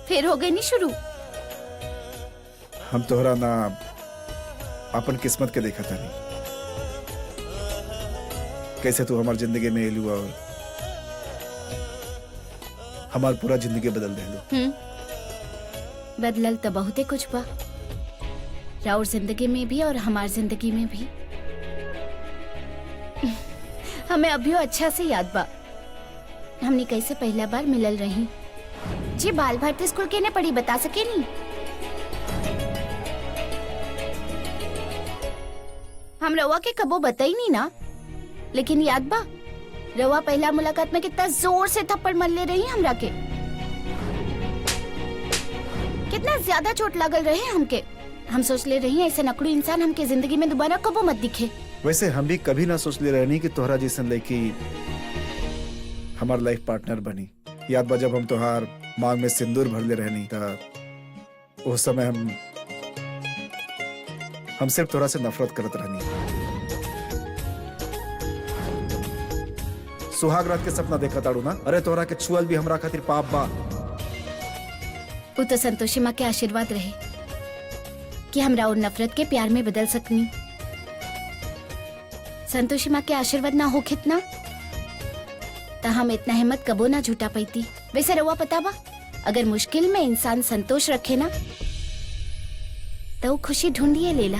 फिर हो गई नी शुरू। हम तोहरा ना अपन किस्मत के देखा था नहीं, कैसे तू हमार जिंदगी में एलू और हमार पूरा जिंदगी बदल दे लो। बदलल तो बहुते कुछ बा, राउर जिंदगी में भी और हमार जिंदगी में भी। हमें अभी अच्छा से याद बा हमने कैसे पहला बार मिलल रही। जी बाल भारती स्कूल के ने पढ़ी, बता सके नहीं? हम रवा के कबो बताई नहीं ना, लेकिन याद बा रवा पहला मुलाकात में कितना जोर से थप्पड़ मर ले रही हमरा के। कितना ज्यादा चोट लागल रहे हमके। हम सोच ले रही ऐसे नकड़ू इंसान हमके जिंदगी में दोबारा कबो मत दिखे। वैसे हम भी कभी ना सोच ले रहनी कि तोहरा जैसन लड़की हमार लाइफ पार्टनर बनी। याद बा जब हम तोहार मांग में सिंदूर भर ले रहनी था, उस समय हम सिर्फ तोहरा से नफरत करत रहनी। सुहाग रात के सपना देखा ताड़ू ना? अरे तोहरा के छुअल भी हमरा खातिर पाप बा। वो तो संतोषी माँ के आशीर्वाद रहे कि हमरा और नफरत के प्यार में बदल सकनी। संतोषी माँ के आशीर्वाद ना हो कितना तो हम इतना हिम्मत कबो ना झूठा पाईती। वैसे रवा पता बा, अगर मुश्किल में इंसान संतोष रखे ना तो खुशी ढूंढिए लेला।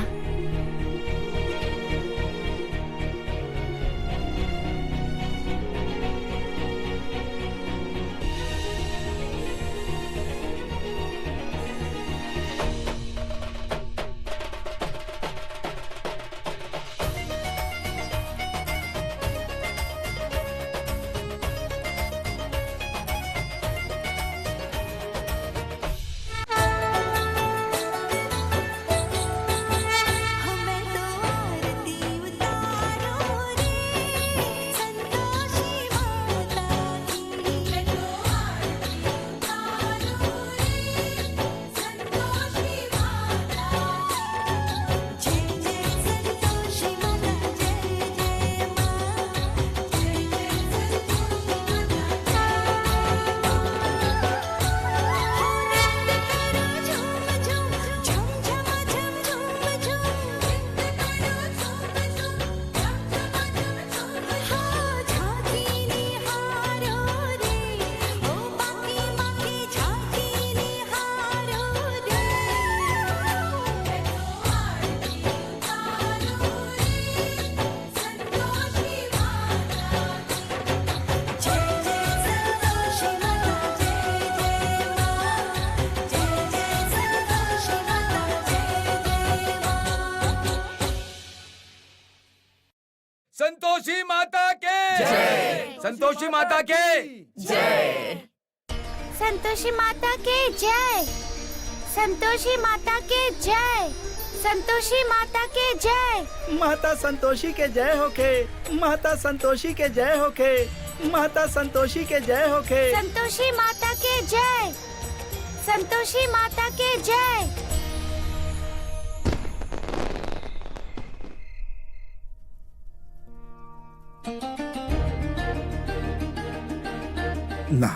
संतोषी माता के संतोषी माता के संतोषी माता के जय। संतोषी माता के जय। संतोषी माता के जय। माता संतोषी के जय होके। माता संतोषी के जय होके। माता संतोषी के जय होके। संतोषी माता के जय। संतोषी माता के जय। ना,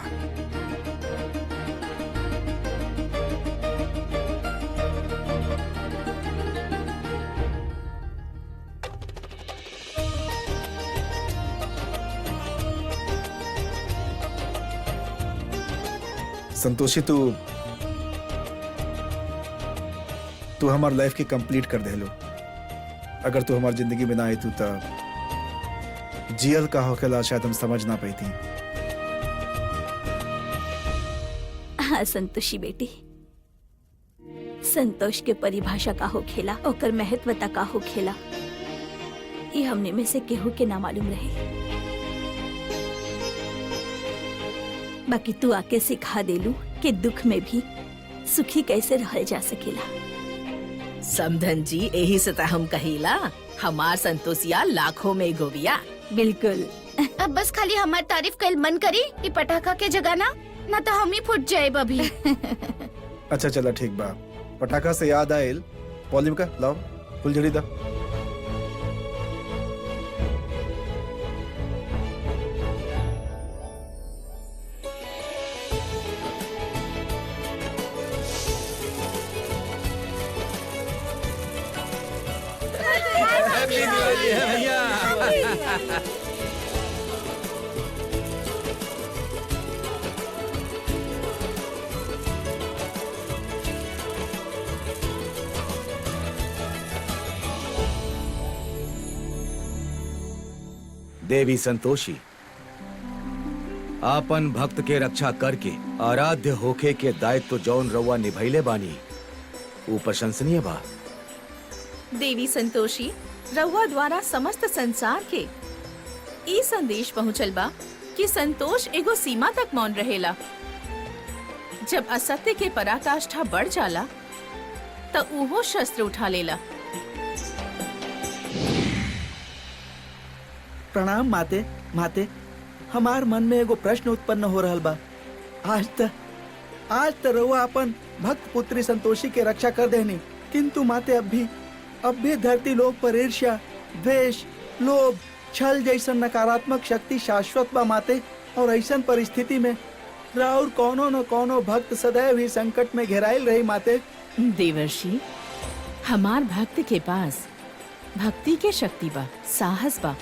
संतोषी तू हमार लाइफ की कंप्लीट कर दे लो। अगर तू हमारी जिंदगी में ना आई तू तब जियल का होखेला शायद हम समझ ना पाई थी। हाँ संतोषी बेटी, संतोष के परिभाषा का हो खेला, ओकर महत्वता का हो खेला, ये हमने में से केहू के ना मालूम रहे। बाकी तू आके सिखा देलू कि दुख में भी सुखी कैसे रहल जा सकेला। समधन जी, यही से तो हम कहिला हमार संतोषिया लाखों में गोविया। बिल्कुल। अब बस खाली हमारी तारीफ कल मन करी ये पटाखा के जगह ना तो हम ही फुट जाए अभी। अच्छा चला ठीक बा। पटाखा से याद आयल, पॉलिम का लाओ फुलझड़ी दा। देवी संतोषी, आपन भक्त के रक्षा करके आराध्य होखे के दायित्व जौन रउआ निभैले बानी, ऊ प्रशंसनीय बा। देवी संतोषी, रउआ द्वारा समस्त संसार के ई संदेश पहुँचल बा कि संतोष एगो सीमा तक मौन रहेला। जब असत्य के पराकाष्ठा बढ़ जाला त उहो शस्त्र उठा लेला। प्रणाम माते। माते, हमार मन में एगो प्रश्न उत्पन्न हो रहल बा। आज त रउआ अपन भक्त पुत्री संतोषी के रक्षा कर देनी, किंतु माते अब भी धरती लोक पर ईर्ष्या, द्वेष, लोभ, छल जैसन नकारात्मक शक्ति शाश्वत बा माते। और ऐसन परिस्थिति में राउर कोनो न कोनो भक्त सदैव ही संकट में घेराइल रही माते। देवर्षि, हमार भक्त के पास भक्ति के शक्ति बा, साहस बा,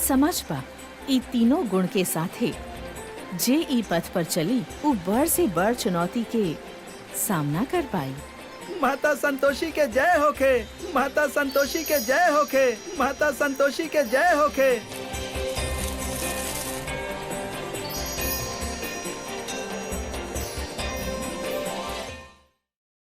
समझ बा। ई तीनों गुण के साथे जे ई पथ पर चली उ बड़ से बड़ चुनौती के सामना कर पाई। माता संतोषी के जय होखे। माता संतोषी के जय होखे। माता संतोषी के जय होखे।